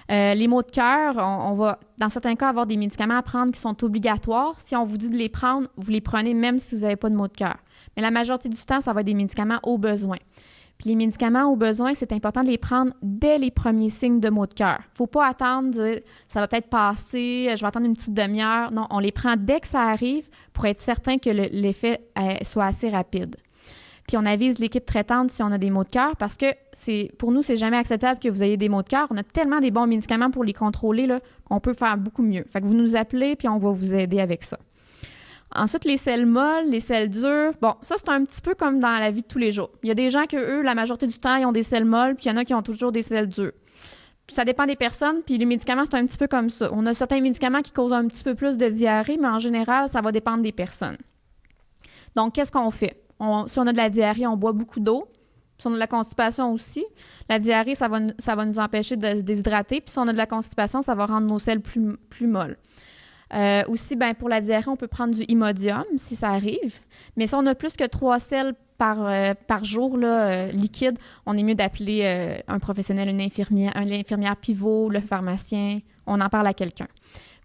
Les maux de cœur, on va, dans certains cas, avoir des médicaments à prendre qui sont obligatoires. Si on vous dit de les prendre, vous les prenez même si vous n'avez pas de maux de cœur. Mais la majorité du temps, ça va être des médicaments au besoin. Puis les médicaments au besoin, c'est important de les prendre dès les premiers signes de maux de cœur. Il ne faut pas attendre, dire, ça va peut-être passer, je vais attendre une petite demi-heure. Non, on les prend dès que ça arrive pour être certain que l'effet soit assez rapide. Puis on avise l'équipe traitante si on a des maux de cœur parce que pour nous, c'est jamais acceptable que vous ayez des maux de cœur. On a tellement des bons médicaments pour les contrôler là, qu'on peut faire beaucoup mieux. Fait que vous nous appelez puis on va vous aider avec ça. Ensuite, les selles molles, les selles dures, bon, ça, c'est un petit peu comme dans la vie de tous les jours. Il y a des gens que eux, la majorité du temps, ils ont des selles molles, puis il y en a qui ont toujours des selles dures. Puis ça dépend des personnes, puis les médicaments, c'est un petit peu comme ça. On a certains médicaments qui causent un petit peu plus de diarrhée, mais en général, ça va dépendre des personnes. Donc, qu'est-ce qu'on fait? Si on a de la diarrhée, on boit beaucoup d'eau. Si on a de la constipation aussi, la diarrhée, ça va nous empêcher de se déshydrater. Puis si on a de la constipation, ça va rendre nos selles plus molles. Aussi, pour la diarrhée, on peut prendre du Imodium si ça arrive. Mais si on a plus que 3 selles par jour liquide, on est mieux d'appeler un professionnel, une infirmière pivot, le pharmacien. On en parle à quelqu'un.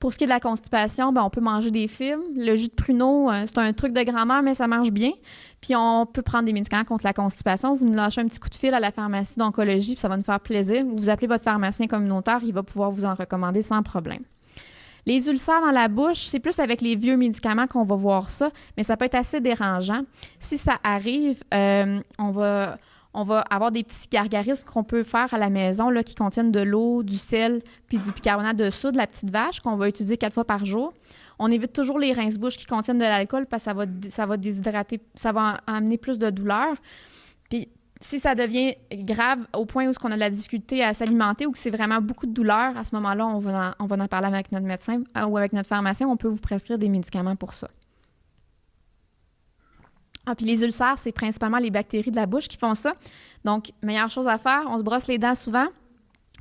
Pour ce qui est de la constipation, on peut manger des fibres. Le jus de pruneau, c'est un truc de grand-mère, mais ça marche bien. Puis on peut prendre des médicaments contre la constipation. Vous nous lâchez un petit coup de fil à la pharmacie d'oncologie, puis ça va nous faire plaisir. Vous appelez votre pharmacien communautaire, il va pouvoir vous en recommander sans problème. Les ulcères dans la bouche, c'est plus avec les vieux médicaments qu'on va voir ça, mais ça peut être assez dérangeant. Si ça arrive, on va avoir des petits gargarismes qu'on peut faire à la maison là, qui contiennent de l'eau, du sel, puis du bicarbonate de soude, la petite vache, qu'on va utiliser 4 fois par jour. On évite toujours les rince-bouches qui contiennent de l'alcool parce que ça va déshydrater, ça va amener plus de douleur. Puis si ça devient grave au point où on a de la difficulté à s'alimenter ou que c'est vraiment beaucoup de douleur, à ce moment-là, on va en parler avec notre médecin ou avec notre pharmacien. On peut vous prescrire des médicaments pour ça. Puis les ulcères, c'est principalement les bactéries de la bouche qui font ça. Donc, meilleure chose à faire, on se brosse les dents souvent,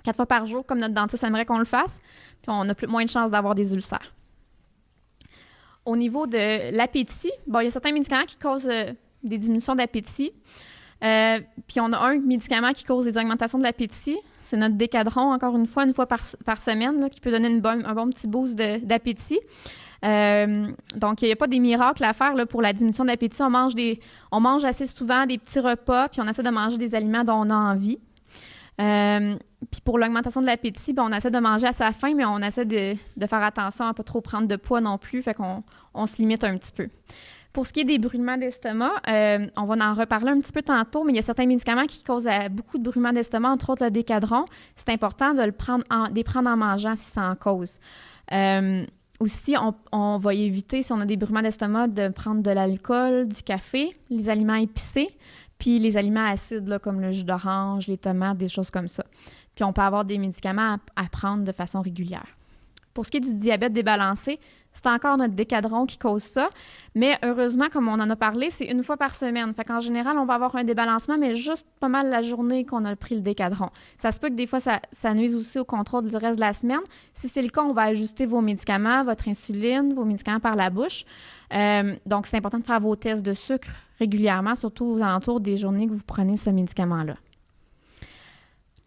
4 fois par jour, comme notre dentiste aimerait qu'on le fasse, puis on a moins de chances d'avoir des ulcères. Au niveau de l'appétit, il y a certains médicaments qui causent des diminutions d'appétit. Puis on a un médicament qui cause des augmentations de l'appétit. C'est notre Décadron, encore une fois par semaine, là, qui peut donner un bon petit boost d'appétit. Donc, il n'y a pas des miracles à faire là, pour la diminution d'appétit. On mange assez souvent des petits repas, puis on essaie de manger des aliments dont on a envie. Puis pour l'augmentation de l'appétit, on essaie de manger à sa faim, mais on essaie de faire attention à ne pas trop prendre de poids non plus, fait qu'on se limite un petit peu. Pour ce qui est des brûlements d'estomac, on va en reparler un petit peu tantôt, mais il y a certains médicaments qui causent beaucoup de brûlements d'estomac, entre autres le Décadron. C'est important de les prendre en mangeant si ça en cause. Aussi, on va éviter, si on a des brûlements d'estomac, de prendre de l'alcool, du café, les aliments épicés, puis les aliments acides là, comme le jus d'orange, les tomates, des choses comme ça. Puis on peut avoir des médicaments à prendre de façon régulière. Pour ce qui est du diabète débalancé, c'est encore notre décadron qui cause ça. Mais heureusement, comme on en a parlé, c'est une fois par semaine. Fait qu'en général, on va avoir un débalancement, mais juste pas mal la journée qu'on a pris le décadron. Ça se peut que des fois, ça nuise aussi au contrôle du reste de la semaine. Si c'est le cas, on va ajuster vos médicaments, votre insuline, vos médicaments par la bouche. Donc, c'est important de faire vos tests de sucre régulièrement, surtout aux alentours des journées que vous prenez ce médicament-là.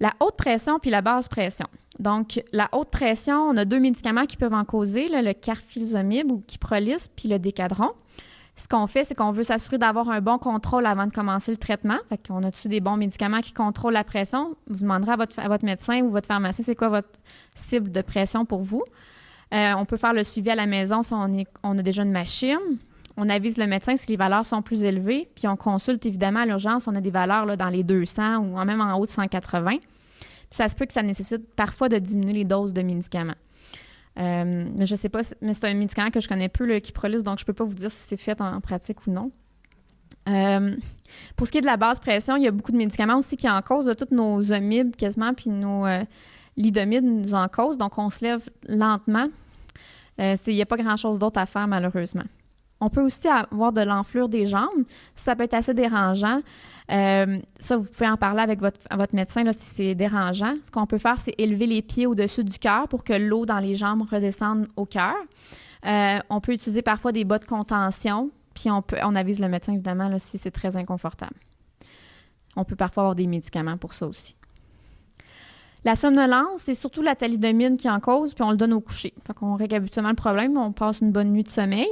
La haute pression puis la basse pression. Donc, la haute pression, on a 2 médicaments qui peuvent en causer, là, le carfilzomib ou Kyprolis puis le décadron. Ce qu'on fait, c'est qu'on veut s'assurer d'avoir un bon contrôle avant de commencer le traitement. Fait qu'on a-tu des bons médicaments qui contrôlent la pression? Vous demanderez à votre médecin ou votre pharmacien c'est quoi votre cible de pression pour vous. On peut faire le suivi à la maison si on a déjà une machine. On avise le médecin si les valeurs sont plus élevées, puis on consulte évidemment à l'urgence. On a des valeurs là, dans les 200 ou même en haut de 180. Puis ça se peut que ça nécessite parfois de diminuer les doses de médicaments. Mais je ne sais pas, mais c'est un médicament que je connais peu, le Kyprolis, donc je ne peux pas vous dire si c'est fait en pratique ou non. Pour ce qui est de la basse pression, il y a beaucoup de médicaments aussi qui en causent. Toutes nos zomibes quasiment, puis nos lidomides nous en causent. Donc, on se lève lentement. Il n'y a pas grand-chose d'autre à faire, malheureusement. On peut aussi avoir de l'enflure des jambes. Ça peut être assez dérangeant. Ça, vous pouvez en parler avec votre médecin là, si c'est dérangeant. Ce qu'on peut faire, c'est élever les pieds au-dessus du cœur pour que l'eau dans les jambes redescende au cœur. On peut utiliser parfois des bas de contention, puis on avise le médecin, évidemment, là, si c'est très inconfortable. On peut parfois avoir des médicaments pour ça aussi. La somnolence, c'est surtout la thalidomide qui en cause, puis on le donne au coucher. Fait qu'on règle habituellement le problème, on passe une bonne nuit de sommeil.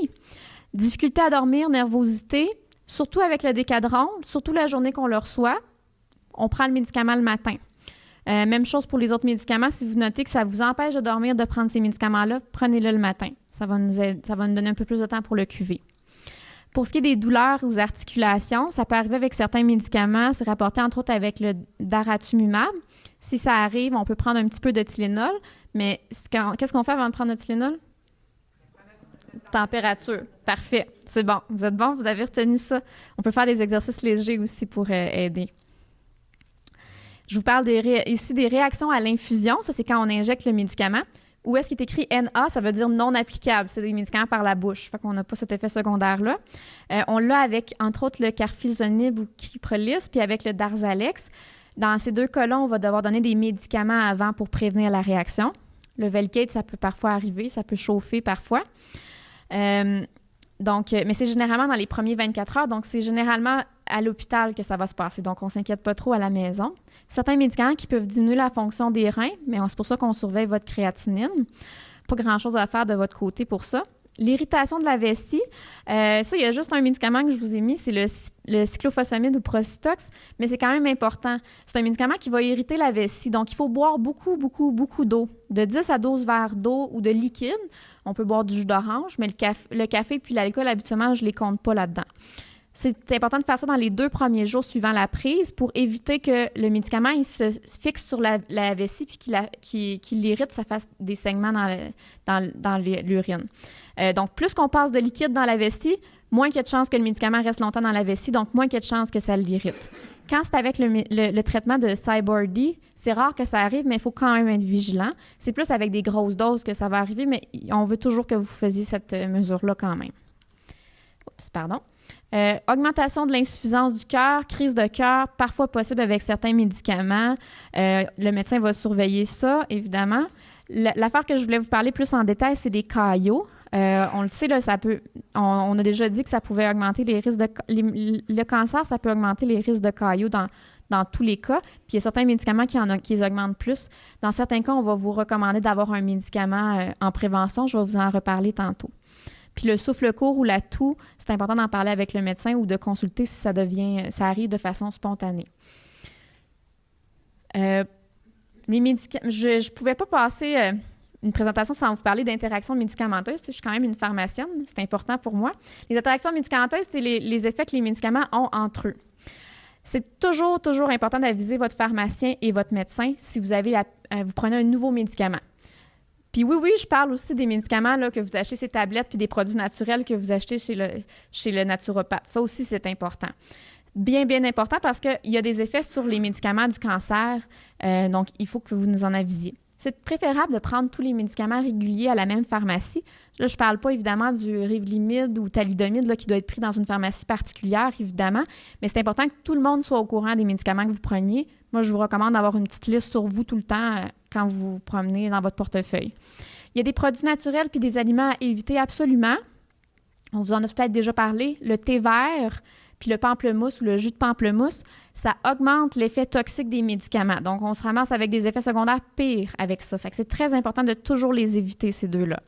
Difficulté à dormir, nervosité, surtout avec le décadron, surtout la journée qu'on le reçoit, on prend le médicament le matin. Même chose pour les autres médicaments. Si vous notez que ça vous empêche de dormir, de prendre ces médicaments-là, prenez-le le matin. Ça va nous donner un peu plus de temps pour le cuver. Pour ce qui est des douleurs aux articulations, ça peut arriver avec certains médicaments. C'est rapporté entre autres avec le daratumumab. Si ça arrive, on peut prendre un petit peu de Tylenol. Mais qu'est-ce qu'on fait avant de prendre le Tylenol? Température. Parfait. C'est bon. Vous êtes bon? Vous avez retenu ça. On peut faire des exercices légers aussi pour aider. Je vous parle ici des réactions à l'infusion. Ça, c'est quand on injecte le médicament. Où est-ce qu'il est écrit NA? Ça veut dire non applicable. C'est des médicaments par la bouche. Fait qu'on n'a pas cet effet secondaire-là. On l'a avec, entre autres, le carfilzomib ou Kyprolis, puis avec le Darzalex. Dans ces 2 cas-là, on va devoir donner des médicaments avant pour prévenir la réaction. Le Velcade, ça peut parfois arriver. Ça peut chauffer parfois. Mais c'est généralement dans les premiers 24 heures, donc c'est généralement à l'hôpital que ça va se passer, donc on ne s'inquiète pas trop à la maison. Certains médicaments qui peuvent diminuer la fonction des reins, mais c'est pour ça qu'on surveille votre créatinine. Pas grand-chose à faire de votre côté pour ça. L'irritation de la vessie, ça, il y a juste un médicament que je vous ai mis, c'est le cyclophosphamide ou Procitox, mais c'est quand même important. C'est un médicament qui va irriter la vessie, donc il faut boire beaucoup, beaucoup, beaucoup d'eau, de 10 à 12 verres d'eau ou de liquide. On peut boire du jus d'orange, mais le café puis l'alcool, habituellement, je ne les compte pas là-dedans. C'est important de faire ça dans les 2 premiers jours suivant la prise pour éviter que le médicament il se fixe sur la vessie puis qu'il l'irrite, ça fasse des saignements dans l'urine. Donc, plus qu'on passe de liquide dans la vessie, moins qu'il y a de chances que le médicament reste longtemps dans la vessie, donc moins qu'il y a de chances que ça l'irrite. Quand c'est avec le traitement de Cybordi, c'est rare que ça arrive, mais il faut quand même être vigilant. C'est plus avec des grosses doses que ça va arriver, mais on veut toujours que vous faisiez cette mesure-là quand même. Oups, pardon. Augmentation de l'insuffisance du cœur, crise de cœur, parfois possible avec certains médicaments. Le médecin va surveiller ça, évidemment. L'affaire que je voulais vous parler plus en détail, c'est les caillots. On le sait, là, on a déjà dit que ça pouvait augmenter les risques le cancer, ça peut augmenter les risques de caillots dans tous les cas. Puis il y a certains médicaments qui les augmentent plus. Dans certains cas, on va vous recommander d'avoir un médicament en prévention. Je vais vous en reparler tantôt. Puis le souffle court ou la toux, c'est important d'en parler avec le médecin ou de consulter si ça arrive de façon spontanée. Les médicaments, je ne pouvais pas passer une présentation sans vous parler d'interactions médicamenteuses. Je suis quand même une pharmacienne, c'est important pour moi. Les interactions médicamenteuses, c'est les effets que les médicaments ont entre eux. C'est toujours, toujours important d'aviser votre pharmacien et votre médecin si vous prenez un nouveau médicament. Puis oui, je parle aussi des médicaments là, que vous achetez ces tablettes puis des produits naturels que vous achetez chez le naturopathe. Ça aussi, c'est important. Bien, bien important parce qu'il y a des effets sur les médicaments du cancer. Donc, il faut que vous nous en avisiez. C'est préférable de prendre tous les médicaments réguliers à la même pharmacie. Là, je ne parle pas évidemment du Revlimid ou thalidomide là, qui doit être pris dans une pharmacie particulière, évidemment, mais c'est important que tout le monde soit au courant des médicaments que vous preniez. Moi, je vous recommande d'avoir une petite liste sur vous tout le temps quand vous vous promenez dans votre portefeuille. Il y a des produits naturels puis des aliments à éviter absolument. On vous en a peut-être déjà parlé. Le thé vert puis le pamplemousse ou le jus de pamplemousse, ça augmente l'effet toxique des médicaments. Donc, on se ramasse avec des effets secondaires pires avec ça. Fait que c'est très important de toujours les éviter, ces deux-là.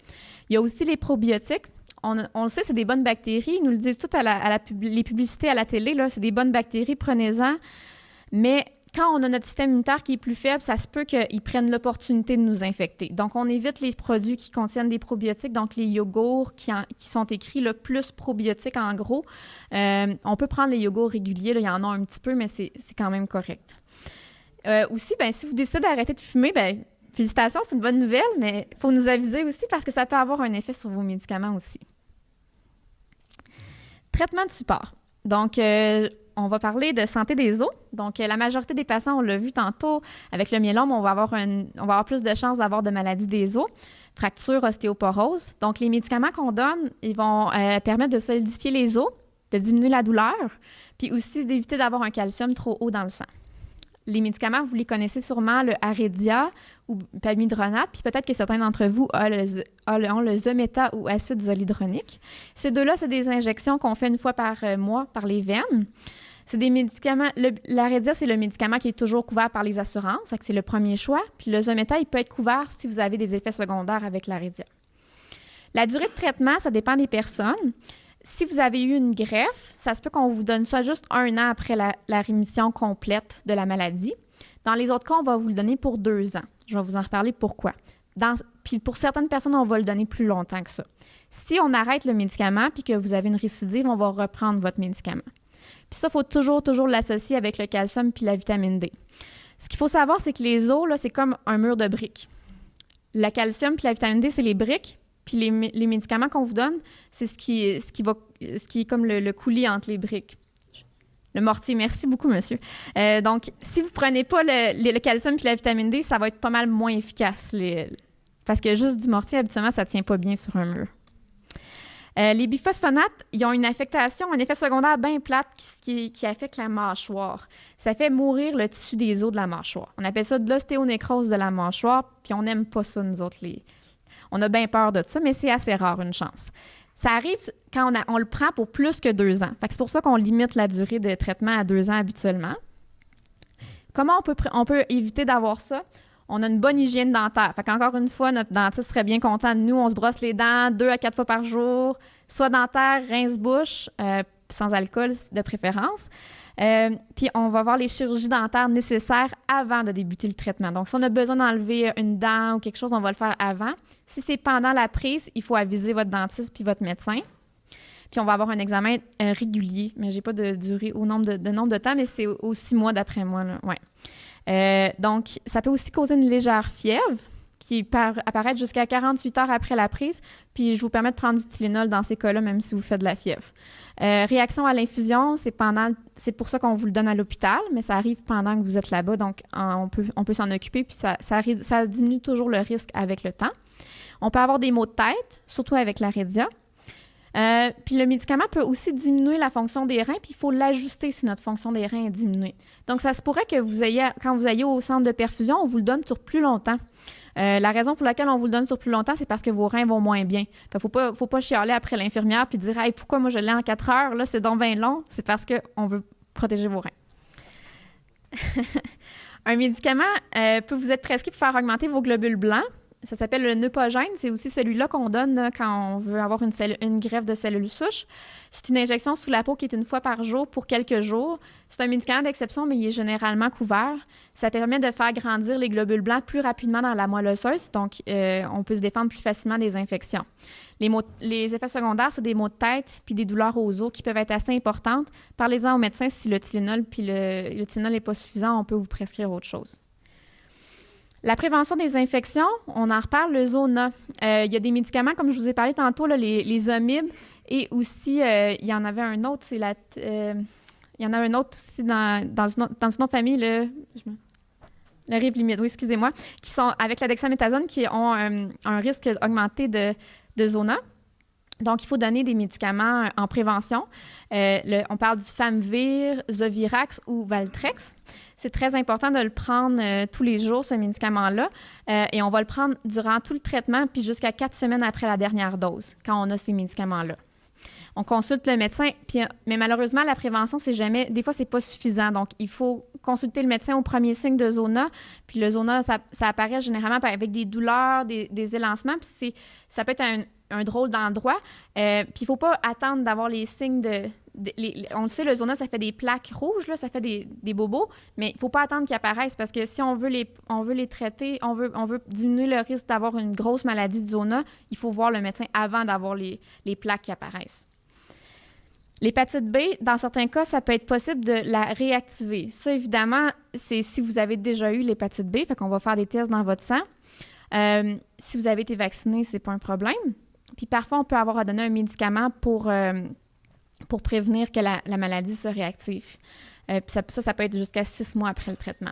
Il y a aussi les probiotiques. On le sait, c'est des bonnes bactéries. Ils nous le disent toutes les publicités à la télé, là, c'est des bonnes bactéries, prenez-en. Mais quand on a notre système immunitaire qui est plus faible, ça se peut qu'ils prennent l'opportunité de nous infecter. Donc, on évite les produits qui contiennent des probiotiques, donc les yogourts qui sont écrits le plus probiotiques en gros. On peut prendre les yogourts réguliers, là, il y en a un petit peu, mais c'est quand même correct. Aussi, si vous décidez d'arrêter de fumer, félicitations, c'est une bonne nouvelle, mais il faut nous aviser aussi parce que ça peut avoir un effet sur vos médicaments aussi. Traitement de support. Donc, on va parler de santé des os. Donc, la majorité des patients, on l'a vu tantôt, avec le myélome, on va avoir plus de chances d'avoir de maladies des os, fractures, ostéoporose. Donc, les médicaments qu'on donne, ils vont permettre de solidifier les os, de diminuer la douleur, puis aussi d'éviter d'avoir un calcium trop haut dans le sang. Les médicaments, vous les connaissez sûrement, le Aredia ou Pamidronate, puis peut-être que certains d'entre vous ont le Zometa ou acide zolhydronique. Ces deux-là, c'est des injections qu'on fait une fois par mois par les veines. C'est des médicaments. L'Aredia, c'est le médicament qui est toujours couvert par les assurances, c'est le premier choix. Puis le Zometa, il peut être couvert si vous avez des effets secondaires avec l'Aredia. La durée de traitement, ça dépend des personnes. Si vous avez eu une greffe, ça se peut qu'on vous donne ça juste 1 an après la rémission complète de la maladie. Dans les autres cas, on va vous le donner pour 2 ans. Je vais vous en reparler pourquoi. Puis pour certaines personnes, on va le donner plus longtemps que ça. Si on arrête le médicament puis que vous avez une récidive, on va reprendre votre médicament. Puis ça, il faut toujours l'associer avec le calcium puis la vitamine D. Ce qu'il faut savoir, c'est que les os, là, c'est comme un mur de briques. Le calcium puis la vitamine D, c'est les briques. Puis les médicaments qu'on vous donne, c'est ce qui est comme le coulis entre les briques. Le mortier. Merci beaucoup, monsieur. Donc, si vous ne prenez pas le calcium et la vitamine D, ça va être pas mal moins efficace. Parce que juste du mortier, habituellement, ça ne tient pas bien sur un mur. Les biphosphonates, ils ont une affectation, un effet secondaire bien plate qui affecte la mâchoire. Ça fait mourir le tissu des os de la mâchoire. On appelle ça de l'ostéonécrose de la mâchoire, puis on n'aime pas ça, nous autres, on a bien peur de ça, mais c'est assez rare, une chance. Ça arrive quand on le prend pour plus que 2 ans. Fait que c'est pour ça qu'on limite la durée de traitement à 2 ans habituellement. Comment on peut éviter d'avoir ça? On a une bonne hygiène dentaire. Fait qu'encore une fois, notre dentiste serait bien content de nous. On se brosse les dents 2 à 4 fois par jour, soit dentaire, rince-bouche, sans alcool de préférence. Puis on va voir les chirurgies dentaires nécessaires avant de débuter le traitement. Donc, si on a besoin d'enlever une dent ou quelque chose, on va le faire avant. Si c'est pendant la prise, il faut aviser votre dentiste puis votre médecin. Puis on va avoir un examen régulier, mais j'ai pas de durée au nombre de temps, mais c'est aux 6 mois d'après moi. Là. Ouais. Donc, ça peut aussi causer une légère fièvre qui peut apparaître jusqu'à 48 heures après la prise. Puis je vous permets de prendre du Tylenol dans ces cas-là, même si vous faites de la fièvre. Réaction à l'infusion, c'est pour ça qu'on vous le donne à l'hôpital, mais ça arrive pendant que vous êtes là-bas, donc on peut s'en occuper, puis ça diminue toujours le risque avec le temps. On peut avoir des maux de tête, surtout avec l'Aredia. Puis le médicament peut aussi diminuer la fonction des reins, puis il faut l'ajuster si notre fonction des reins est diminuée. Donc, ça se pourrait que quand vous ayez au centre de perfusion, on vous le donne sur plus longtemps. La raison pour laquelle on vous le donne sur plus longtemps, c'est parce que vos reins vont moins bien. Fait faut pas chialer après l'infirmière puis dire « Hey, pourquoi moi je l'ai en 4 heures? Là, c'est donc bien long. » C'est parce qu'on veut protéger vos reins. Un médicament peut vous être prescrit pour faire augmenter vos globules blancs. Ça s'appelle le Neupogène. C'est aussi celui-là qu'on donne là, quand on veut avoir une greffe de cellules souches. C'est une injection sous la peau qui est une fois par jour pour quelques jours. C'est un médicament d'exception, mais il est généralement couvert. Ça permet de faire grandir les globules blancs plus rapidement dans la moelle osseuse, donc on peut se défendre plus facilement des infections. Les effets secondaires, c'est des maux de tête puis des douleurs aux os qui peuvent être assez importantes. Parlez-en au médecin si le Tylenol puis le Tylenol n'est pas suffisant, on peut vous prescrire autre chose. La prévention des infections, on en reparle, le Zona. Il y a des médicaments, comme je vous ai parlé tantôt, là, les Zomib, et aussi, il y en avait un autre, il y en a un autre aussi dans une autre famille, le RIP limite, oui, excusez-moi, qui sont avec la dexaméthasone qui ont un risque augmenté de zona. Donc, il faut donner des médicaments en prévention. On parle du Famvir, Zovirax ou Valtrex. C'est très important de le prendre tous les jours, ce médicament-là. Et on va le prendre durant tout le traitement, puis jusqu'à 4 semaines après la dernière dose, quand on a ces médicaments-là. On consulte le médecin, mais malheureusement, la prévention, des fois, c'est pas suffisant. Donc, il faut consulter le médecin au premier signe de zona. Puis le zona, ça apparaît généralement avec des douleurs, des élancements. Puis ça peut être un drôle d'endroit. Puis il ne faut pas attendre d'avoir les signes on le sait, le zona, ça fait des plaques rouges, là, ça fait des bobos, mais il ne faut pas attendre qu'ils apparaissent parce que si on veut les traiter, on veut diminuer le risque d'avoir une grosse maladie de zona, il faut voir le médecin avant d'avoir les plaques qui apparaissent. L'hépatite B, dans certains cas, ça peut être possible de la réactiver. Ça, évidemment, c'est si vous avez déjà eu l'hépatite B, fait qu'on va faire des tests dans votre sang. Si vous avez été vacciné, c'est pas un problème. Puis parfois, on peut avoir à donner un médicament pour prévenir que la maladie se réactive. Puis ça peut être jusqu'à 6 mois après le traitement.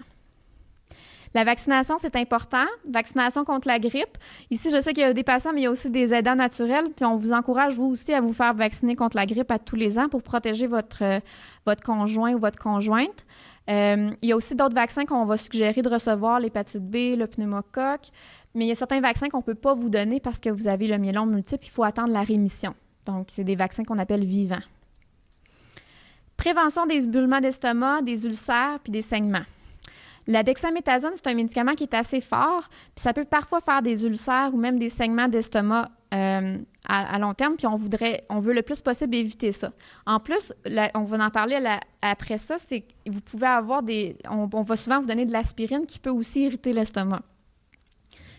La vaccination, c'est important. Vaccination contre la grippe. Ici, je sais qu'il y a des patients, mais il y a aussi des aidants naturels. Puis on vous encourage, vous aussi, à vous faire vacciner contre la grippe à tous les ans pour protéger votre conjoint ou votre conjointe. Il y a aussi d'autres vaccins qu'on va suggérer de recevoir, l'hépatite B, le pneumocoque. Mais il y a certains vaccins qu'on ne peut pas vous donner parce que vous avez le myélome multiple. Il faut attendre la rémission. Donc, c'est des vaccins qu'on appelle vivants. Prévention des éboulements d'estomac, des ulcères puis des saignements. La dexaméthasone, c'est un médicament qui est assez fort, puis ça peut parfois faire des ulcères ou même des saignements d'estomac à long terme, puis on veut le plus possible éviter ça. En plus, on va en parler après ça, c'est que vous pouvez avoir on va souvent vous donner de l'aspirine qui peut aussi irriter l'estomac.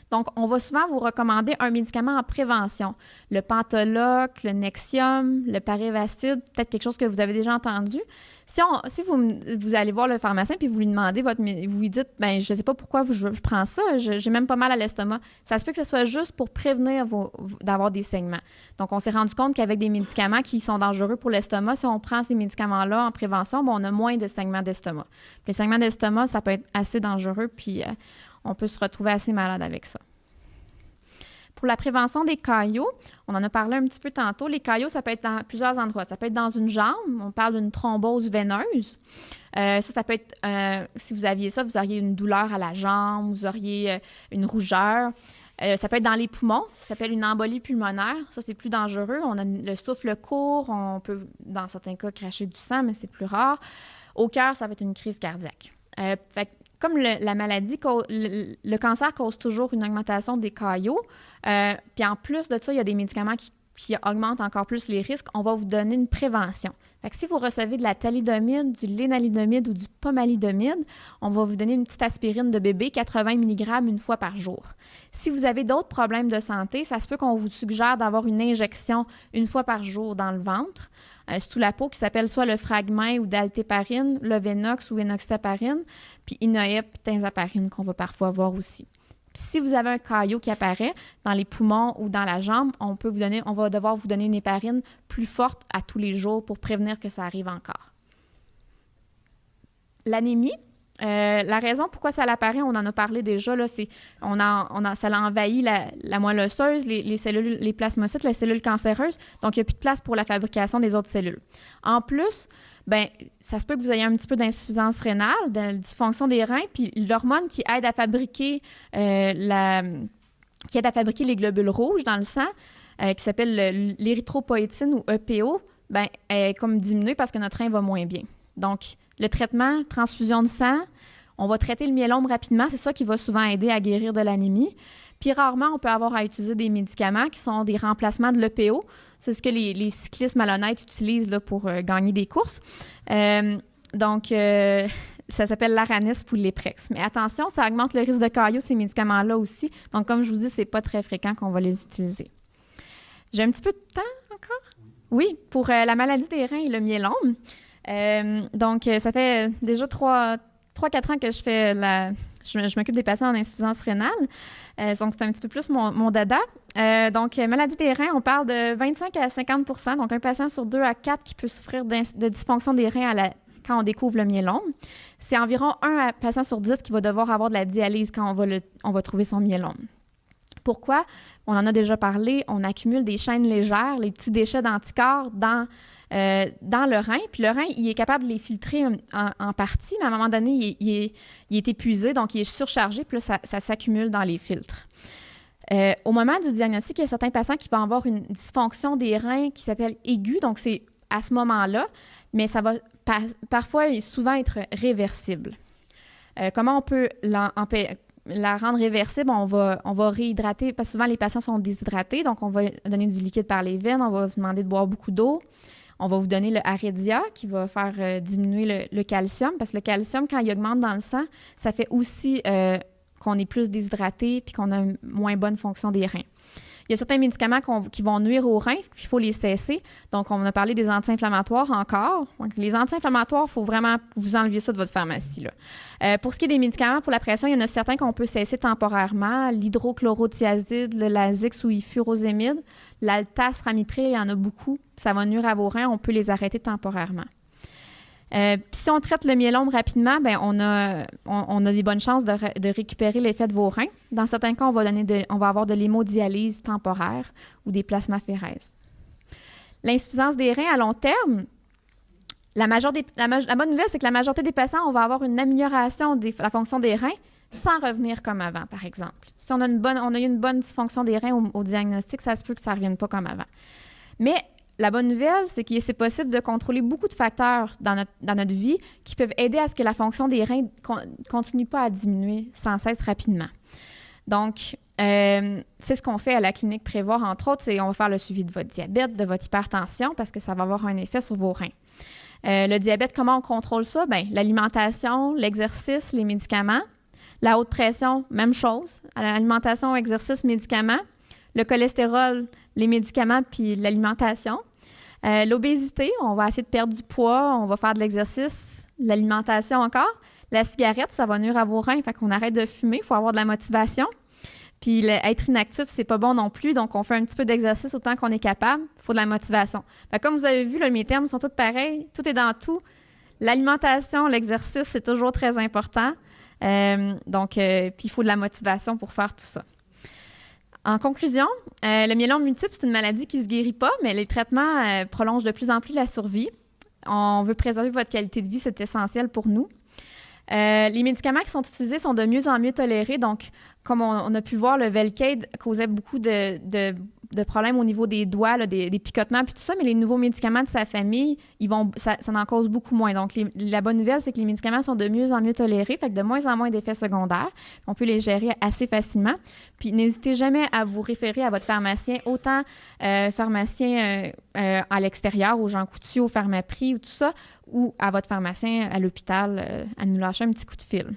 Donc, on va souvent vous recommander un médicament en prévention. Le Pentoloc, le Nexium, le Parivacid, peut-être quelque chose que vous avez déjà entendu. Si vous allez voir le pharmacien puis vous lui demandez vous lui dites, ben je ne sais pas pourquoi je prends ça, j'ai même pas mal à l'estomac. Ça se peut que ce soit juste pour prévenir d'avoir des saignements. Donc, on s'est rendu compte qu'avec des médicaments qui sont dangereux pour l'estomac, si on prend ces médicaments-là en prévention, on a moins de saignements d'estomac. Puis les saignements d'estomac, ça peut être assez dangereux, puis on peut se retrouver assez malade avec ça. Pour la prévention des caillots, on en a parlé un petit peu tantôt. Les caillots, ça peut être dans plusieurs endroits. Ça peut être dans une jambe. On parle d'une thrombose veineuse. Ça peut être, si vous aviez ça, vous auriez une douleur à la jambe, vous auriez une rougeur. Ça peut être dans les poumons. Ça s'appelle une embolie pulmonaire. Ça, c'est plus dangereux. On a le souffle court. On peut, dans certains cas, cracher du sang, mais c'est plus rare. Au cœur, ça va être une crise cardiaque. Comme la maladie, le cancer cause toujours une augmentation des caillots. Puis en plus de ça, il y a des médicaments qui augmentent encore plus les risques. On va vous donner une prévention. Fait que si vous recevez de la thalidomide, du lénalidomide ou du pomalidomide, on va vous donner une petite aspirine de bébé, 80 mg une fois par jour. Si vous avez d'autres problèmes de santé, ça se peut qu'on vous suggère d'avoir une injection une fois par jour dans le ventre, sous la peau, qui s'appelle soit le Fragmin ou daltéparine, le Venox ou enoxaparine, puis Inoep, tinzaparine qu'on va parfois voir aussi. Puis si vous avez un caillot qui apparaît dans les poumons ou dans la jambe, on va devoir vous donner une héparine plus forte à tous les jours pour prévenir que ça arrive encore. L'anémie, la raison pourquoi ça apparaît, on en a parlé déjà, là, ça a envahi la moelle osseuse, les cellules, les plasmocytes, les cellules cancéreuses, donc il n'y a plus de place pour la fabrication des autres cellules. En plus, ça se peut que vous ayez un petit peu d'insuffisance rénale, de dysfonction des reins, puis l'hormone qui aide à fabriquer les globules rouges dans le sang, qui s'appelle l'érythropoïétine ou EPO, est comme diminuée parce que notre rein va moins bien. Donc, le traitement, transfusion de sang, on va traiter le myélome rapidement, c'est ça qui va souvent aider à guérir de l'anémie. Puis rarement, on peut avoir à utiliser des médicaments qui sont des remplacements de l'EPO. C'est ce que les cyclistes malhonnêtes utilisent là, pour gagner des courses. Ça s'appelle l'Aranesp ou l'Eprex. Mais attention, ça augmente le risque de caillots, ces médicaments-là aussi. Donc, comme je vous dis, c'est pas très fréquent qu'on va les utiliser. J'ai un petit peu de temps encore? Oui, pour la maladie des reins et le myélome. Ça fait déjà 3-4 ans que je m'occupe des patients en insuffisance rénale. Donc, c'est un petit peu plus mon dada. Maladie des reins, on parle de 25 à 50 %. Donc, un patient sur 2 à 4 qui peut souffrir de dysfonction des reins quand on découvre le myélome. C'est environ 1 patient sur 10 qui va devoir avoir de la dialyse quand on va trouver son myélome. Pourquoi? On en a déjà parlé, on accumule des chaînes légères, les petits déchets d'anticorps dans le rein. Puis le rein, il est capable de les filtrer en partie, mais à un moment donné, il est épuisé, donc il est surchargé, puis là, ça s'accumule dans les filtres. Au moment du diagnostic, il y a certains patients qui vont avoir une dysfonction des reins qui s'appelle aiguë, donc c'est à ce moment-là, mais ça va parfois et souvent être réversible. Comment on peut la rendre réversible? On va réhydrater, parce que souvent les patients sont déshydratés, donc on va donner du liquide par les veines, on va vous demander de boire beaucoup d'eau, on va vous donner le Aredia qui va faire diminuer le calcium, parce que le calcium, quand il augmente dans le sang, ça fait aussi qu'on est plus déshydraté puis qu'on a une moins bonne fonction des reins. Il y a certains médicaments qui vont nuire aux reins, il faut les cesser. Donc, on a parlé des anti-inflammatoires encore. Donc, les anti-inflammatoires, il faut vraiment vous enlever ça de votre pharmacie, là. Pour ce qui est des médicaments pour la pression, il y en a certains qu'on peut cesser temporairement. L'hydrochlorothiazide, le Lasix ou furosémide, l'Altas, Ramipril, il y en a beaucoup. Ça va nuire à vos reins, on peut les arrêter temporairement. Puis si on traite le myélome rapidement, bien, on a des bonnes chances de récupérer l'effet de vos reins. Dans certains cas, on va avoir de l'hémodialyse temporaire ou des plasmaphérèses. L'insuffisance des reins à long terme, la bonne nouvelle, c'est que la majorité des patients, on va avoir une amélioration de la fonction des reins sans revenir comme avant, par exemple. Si on a eu une bonne dysfonction des reins au diagnostic, ça se peut que ça ne revienne pas comme avant. Mais la bonne nouvelle, c'est que c'est possible de contrôler beaucoup de facteurs dans notre vie qui peuvent aider à ce que la fonction des reins ne continue pas à diminuer sans cesse rapidement. Donc, c'est ce qu'on fait à la clinique Prévoir, entre autres, c'est on va faire le suivi de votre diabète, de votre hypertension, parce que ça va avoir un effet sur vos reins. Le diabète, comment on contrôle ça? Bien, l'alimentation, l'exercice, les médicaments. La haute pression, même chose. Alimentation, exercice, médicaments. Le cholestérol, les médicaments puis l'alimentation. L'obésité, on va essayer de perdre du poids, on va faire de l'exercice, l'alimentation encore. La cigarette, ça va nuire à vos reins, fait qu'on arrête de fumer, il faut avoir de la motivation. Puis être inactif, c'est pas bon non plus, donc on fait un petit peu d'exercice autant qu'on est capable, il faut de la motivation. Fait comme vous avez vu, là, mes termes sont tous pareils, tout est dans tout. L'alimentation, l'exercice, c'est toujours très important. Puis il faut de la motivation pour faire tout ça. En conclusion, le myélome multiple, c'est une maladie qui ne se guérit pas, mais les traitements prolongent de plus en plus la survie. On veut préserver votre qualité de vie, c'est essentiel pour nous. Les médicaments qui sont utilisés sont de mieux en mieux tolérés. Donc, comme on a pu voir, le Velcade causait beaucoup de problèmes au niveau des doigts, là, des picotements puis tout ça, mais les nouveaux médicaments de sa famille, ça en cause beaucoup moins. Donc, la bonne nouvelle, c'est que les médicaments sont de mieux en mieux tolérés, fait que de moins en moins d'effets secondaires. On peut les gérer assez facilement. Puis, n'hésitez jamais à vous référer à votre pharmacien, autant pharmacien à l'extérieur, aux Jean Coutu, au Pharmaprix ou tout ça, ou à votre pharmacien à l'hôpital, à nous lâcher un petit coup de fil.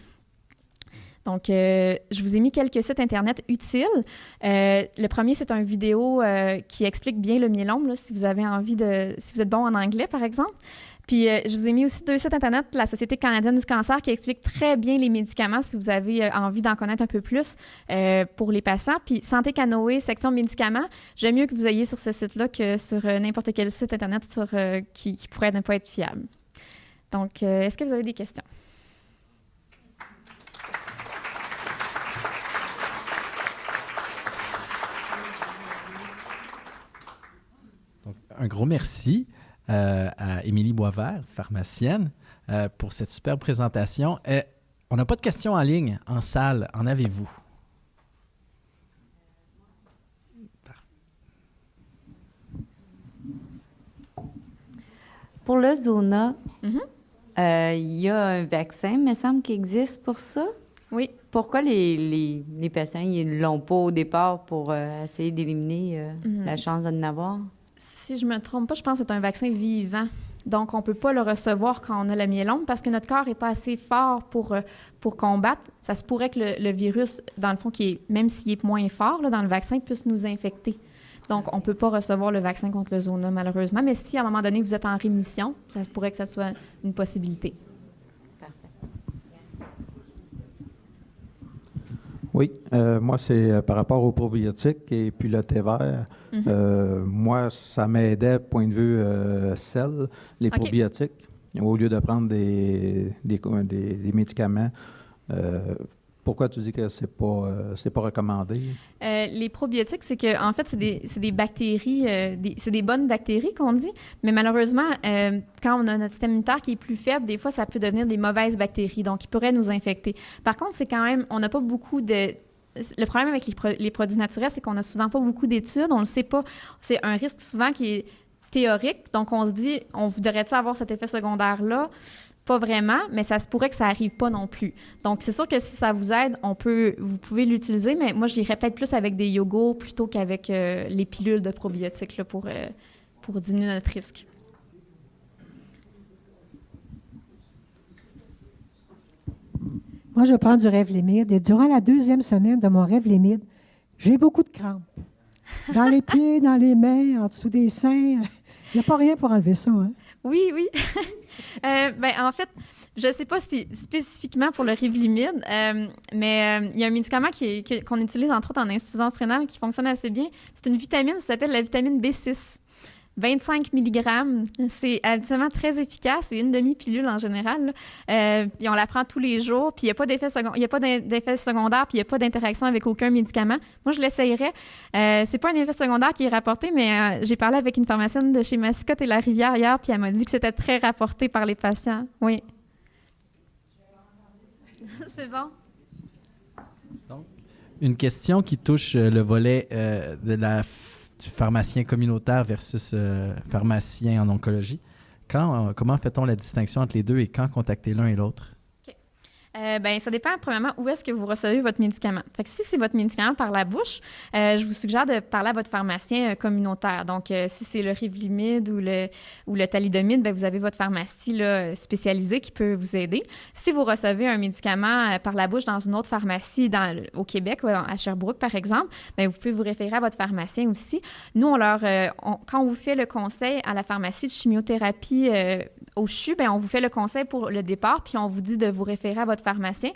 Donc, je vous ai mis quelques sites Internet utiles. Le premier, c'est une vidéo qui explique bien le myélome, là, si vous avez envie si vous êtes bon en anglais, par exemple. Puis, je vous ai mis aussi 2 sites Internet, la Société canadienne du cancer, qui explique très bien les médicaments si vous avez envie d'en connaître un peu plus pour les patients. Puis, Santé Canoë, section médicaments, j'aime mieux que vous ayez sur ce site-là que sur n'importe quel site Internet qui pourrait ne pas être fiable. Donc, est-ce que vous avez des questions? Donc, un gros merci à Émilie Boisvert, pharmacienne, pour cette superbe présentation. On n'a pas de questions en ligne, en salle. En avez-vous? Pour le Zona, il y a un vaccin, il me semble, qui existe pour ça. Oui. Pourquoi les patients ne l'ont pas au départ pour essayer d'éliminer la chance de l'avoir? Si je ne me trompe pas, je pense que c'est un vaccin vivant. Donc, on ne peut pas le recevoir quand on a le myélome parce que notre corps n'est pas assez fort pour combattre. Ça se pourrait que le virus, dans le fond, même s'il est moins fort là, dans le vaccin, puisse nous infecter. Donc, on ne peut pas recevoir le vaccin contre le Zona, malheureusement. Mais si, à un moment donné, vous êtes en rémission, ça pourrait que ça soit une possibilité. Oui, moi, c'est par rapport aux probiotiques et puis le thé vert. Moi, ça m'aidait, point de vue sel, les probiotiques. au lieu de prendre des médicaments. Pourquoi tu dis que c'est pas recommandé? Les probiotiques, c'est que en fait, c'est des bactéries, c'est des bonnes bactéries qu'on dit, mais malheureusement, quand on a notre système immunitaire qui est plus faible, des fois, ça peut devenir des mauvaises bactéries, donc ils pourraient nous infecter. Par contre, c'est quand même, on n'a pas beaucoup de... Le problème avec les produits naturels, c'est qu'on n'a souvent pas beaucoup d'études, on ne le sait pas. C'est un risque souvent qui est théorique, donc on se dit, on voudrait-tu avoir cet effet secondaire-là? Pas vraiment, mais ça se pourrait que ça n'arrive pas non plus. Donc, c'est sûr que si ça vous aide, vous pouvez l'utiliser, mais moi, j'irais peut-être plus avec des yogos plutôt qu'avec les pilules de probiotiques là, pour diminuer notre risque. Moi, je prends du Revlimid et durant la 2e semaine de mon Revlimid, j'ai beaucoup de crampes. Dans les pieds, dans les mains, en dessous des seins. Il n'y a pas rien pour enlever ça, hein? Oui. En fait, je ne sais pas si spécifiquement pour le Revlimid, mais il y a un médicament qu'on utilise entre autres en insuffisance rénale qui fonctionne assez bien. C'est une vitamine, ça s'appelle la vitamine B6. 25 mg, c'est habituellement très efficace. C'est une demi-pilule en général. Puis on la prend tous les jours. Puis il n'y a pas d'effet secondaire, puis il n'y a pas d'interaction avec aucun médicament. Moi, je l'essayerais. C'est pas un effet secondaire qui est rapporté, mais j'ai parlé avec une pharmacienne de chez Mascotte et La Rivière hier, puis elle m'a dit que c'était très rapporté par les patients. Oui. C'est bon. Donc, une question qui touche le volet du pharmacien communautaire versus pharmacien en oncologie. Comment fait-on la distinction entre les deux et quand contacter l'un et l'autre? Ça dépend, premièrement, où est-ce que vous recevez votre médicament. Fait que si c'est votre médicament par la bouche, je vous suggère de parler à votre pharmacien communautaire. Donc, si c'est le Revlimid ou le thalidomide, vous avez votre pharmacie là, spécialisée qui peut vous aider. Si vous recevez un médicament par la bouche dans une autre pharmacie au Québec, à Sherbrooke, par exemple, vous pouvez vous référer à votre pharmacien aussi. Nous, quand on vous fait le conseil à la pharmacie de chimiothérapie au CHU, on vous fait le conseil pour le départ, puis on vous dit de vous référer à votre pharmacien.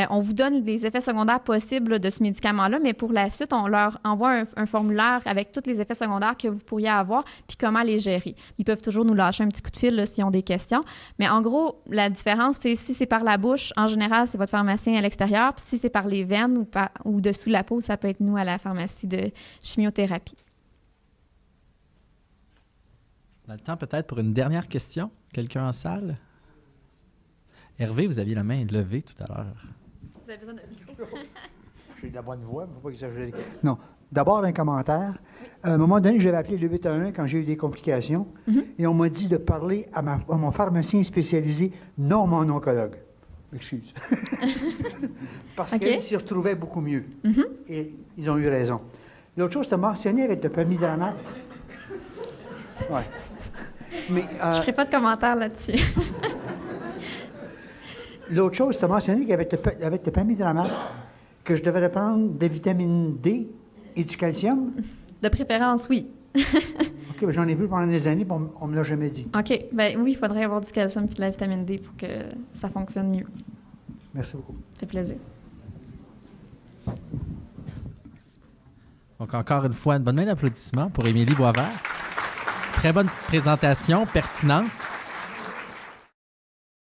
On vous donne les effets secondaires possibles là, de ce médicament-là, mais pour la suite, on leur envoie un formulaire avec tous les effets secondaires que vous pourriez avoir, puis comment les gérer. Ils peuvent toujours nous lâcher un petit coup de fil là, s'ils ont des questions. Mais en gros, la différence, c'est si c'est par la bouche, en général, c'est votre pharmacien à l'extérieur, puis si c'est par les veines ou dessous la peau, ça peut être nous à la pharmacie de chimiothérapie. On a le temps peut-être pour une dernière question. Quelqu'un en salle? Hervé, vous aviez la main levée tout à l'heure. Vous avez besoin de micro? J'ai de la bonne voix, mais pas exagérer. Non. D'abord, un commentaire. À un moment donné, j'avais appelé le 811 quand j'ai eu des complications et on m'a dit de parler à mon pharmacien spécialisé, non mon oncologue. Excuse. Parce qu'il s'y retrouvait beaucoup mieux. Et ils ont eu raison. L'autre chose, tu as mentionné avec le pamidramate. Oui. Mais, je ne ferai pas de commentaire là-dessus. L'autre chose, tu as mentionné qu'avec le pamidramate, que je devrais prendre des vitamines D et du calcium. De préférence, oui. OK, j'en ai vu pendant des années, mais on ne me l'a jamais dit. OK. Oui, il faudrait avoir du calcium et de la vitamine D pour que ça fonctionne mieux. Merci beaucoup. Ça fait plaisir. Donc, encore une fois, une bonne main d'applaudissements pour Émilie Boisvert. Très bonne présentation, pertinente.